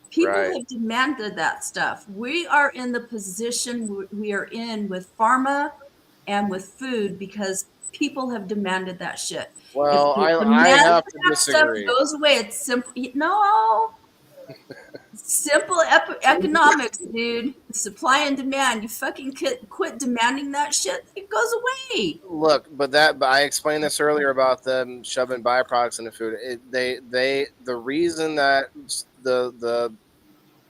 People have demanded that stuff. We are in the position we are in with pharma and with food because people have demanded that shit. Well, I have to disagree. Stuff goes away. It's simple. No. Simple economics, dude. Supply and demand. You fucking quit demanding that shit. It goes away. Look, but I explained this earlier about them shoving byproducts in the food. The reason that the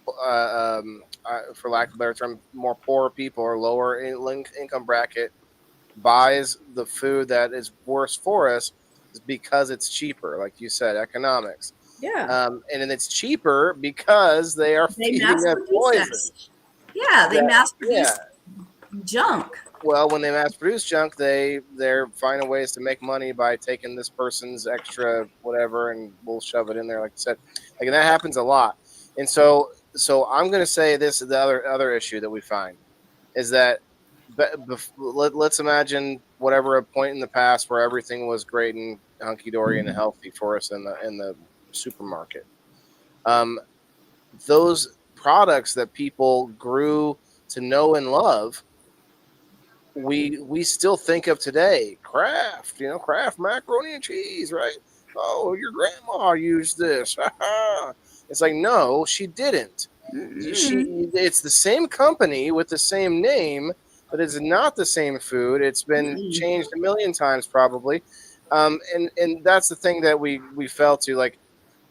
for lack of a better term, more poor people or lower income bracket buys the food that is worse for us is because it's cheaper, like you said, economics. Yeah. And then it's cheaper because they are They feeding mass us produce that. poison. Yeah, they mass Yeah. produce junk. Well, when they mass produce junk, they're finding ways to make money by taking this person's extra whatever and we'll shove it in there, like I said. Like, and that happens a lot. And so I'm going to say this is the other issue that we find is that let's imagine whatever a point in the past where everything was great and hunky dory and healthy for us in the supermarket. Those products that people grew to know and love, we still think of today. Kraft, Kraft macaroni and cheese, right? Oh, your grandma used this. It's like, no, she didn't. It's the same company with the same name, but it's not the same food. It's been changed a million times probably. And that's the thing that we fell to, like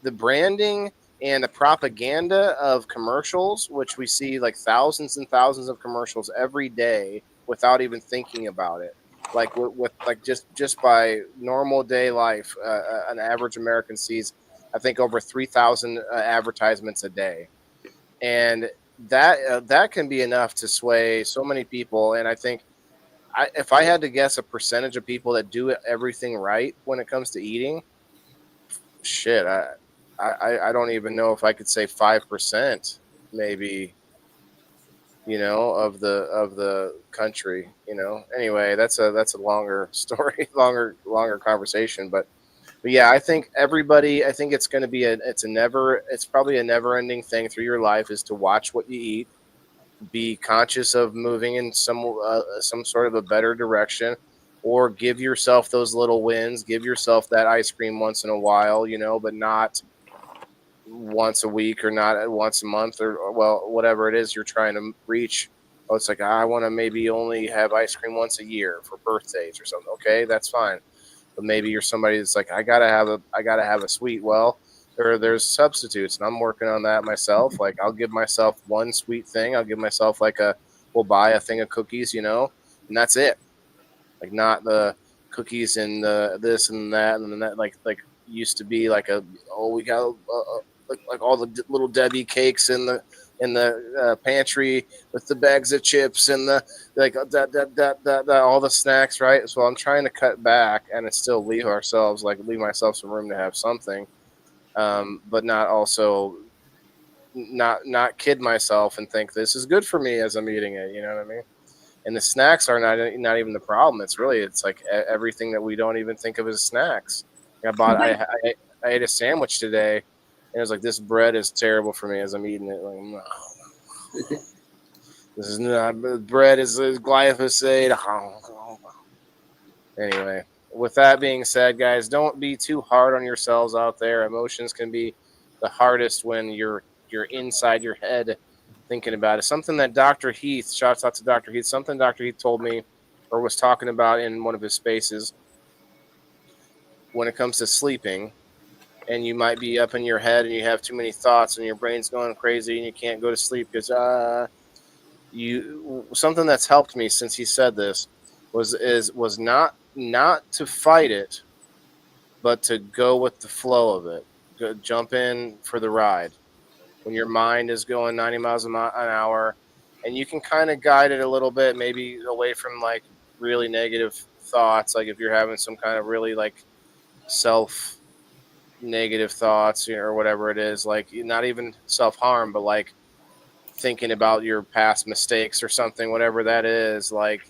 the branding and the propaganda of commercials, which we see like thousands and thousands of commercials every day without even thinking about it. Like with like just by normal day life, an average American sees, I think, over 3,000 advertisements a day, and that can be enough to sway so many people. And I think if I had to guess a percentage of people that do everything right when it comes to eating, shit, I don't even know if I could say 5%, maybe, of the country. Anyway, that's a longer story, longer conversation, but yeah, I think everybody. I think it's going to be it's probably a never ending thing through your life is to watch what you eat, be conscious of moving in some sort of a better direction, or give yourself those little wins. Give yourself that ice cream once in a while, but not once a week or not once a month or well, whatever it is you're trying to reach. Oh, it's like I want to maybe only have ice cream once a year for birthdays or something. Okay, that's fine. But maybe you're somebody that's like, I gotta have a sweet. Well, there's substitutes, and I'm working on that myself. Like I'll give myself one sweet thing. I'll give myself we'll buy a thing of cookies, and that's it. Like not the cookies and the this and that and then that like used to be like we got like all the little Debbie cakes in the pantry with the bags of chips and the like that all the snacks, right? So I'm trying to cut back and still leave myself some room to have something, but not also not kid myself and think this is good for me as I'm eating it. You know what I mean? And the snacks are not even the problem. It's like everything that we don't even think of as snacks. I ate a sandwich today, and it was like, this bread is terrible for me as I'm eating it. Like, no. This is not bread. Is glyphosate. Anyway, with that being said, guys, don't be too hard on yourselves out there. Emotions can be the hardest when you're inside your head thinking about it. Something that Dr. Heath, shouts out to Dr. Heath, something Dr. Heath told me or was talking about in one of his spaces when it comes to sleeping, and you might be up in your head and you have too many thoughts and your brain's going crazy and you can't go to sleep because something that's helped me since he said this was not to fight it, but to go with the flow of it. Jump in for the ride when your mind is going 90 miles an hour, and you can kind of guide it a little bit, maybe away from like really negative thoughts. Like if you're having some kind of really like self negative thoughts, or whatever it is, like not even self-harm, but like thinking about your past mistakes or something, whatever that is, like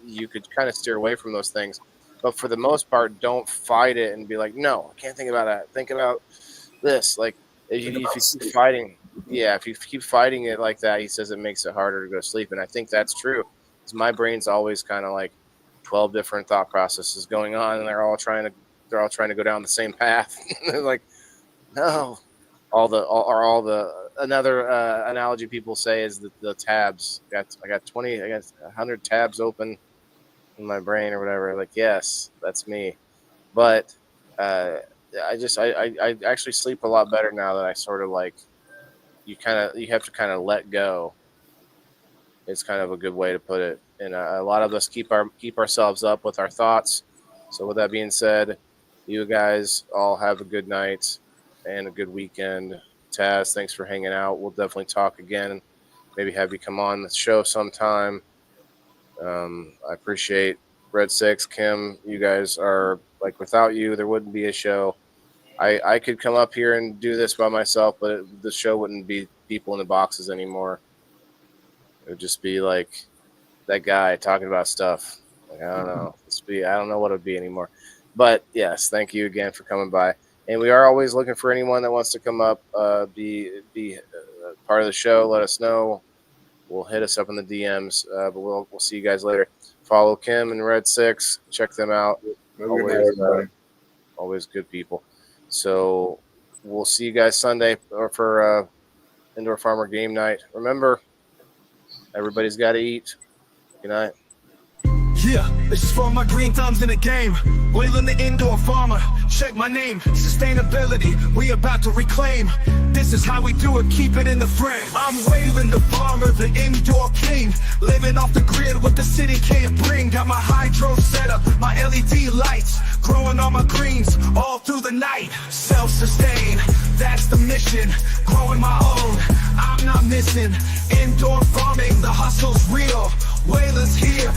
you could kind of steer away from those things. But for the most part, don't fight it and be like, no, I can't think about that. Think about this. Like if you keep fighting, if you keep fighting it like that, he says it makes it harder to go to sleep. And I think that's true, because my brain's always kind of like 12 different thought processes going on, and they're all trying to go down the same path. They're like, no, another analogy people say is the tabs. I got 100 tabs open in my brain or whatever. Like, yes, that's me. But I actually sleep a lot better now that I sort of like you have to kind of let go. It's kind of a good way to put it. And a lot of us keep ourselves up with our thoughts. So with that being said, you guys all have a good night and a good weekend. Taz, thanks for hanging out. We'll definitely talk again. Maybe have you come on the show sometime. I appreciate Red Six, Kim. You guys are like, without you, there wouldn't be a show. I could come up here and do this by myself, but the show wouldn't be people in the boxes anymore. It would just be like that guy talking about stuff. Like, I don't know. I don't know what it would be anymore. But yes, thank you again for coming by. And we are always looking for anyone that wants to come up, be part of the show. Let us know. We'll hit us up in the DMs. But we'll see you guys later. Follow Kim and Red Six. Check them out. Always good people. So we'll see you guys Sunday for Indoor Farmer Game Night. Remember, everybody's got to eat. Good night. Yeah, this is for my green thumbs in the game. Wailing the indoor farmer. Check my name. Sustainability, we about to reclaim. This is how we do it, keep it in the frame. I'm waving the farmer, the indoor king. Living off the grid, what the city can't bring. Got my hydro setup, my LED lights. Growing all my greens, all through the night. Self-sustain, that's the mission. Growing my own, I'm not missing. Indoor farming, the hustle's real. Whalers here.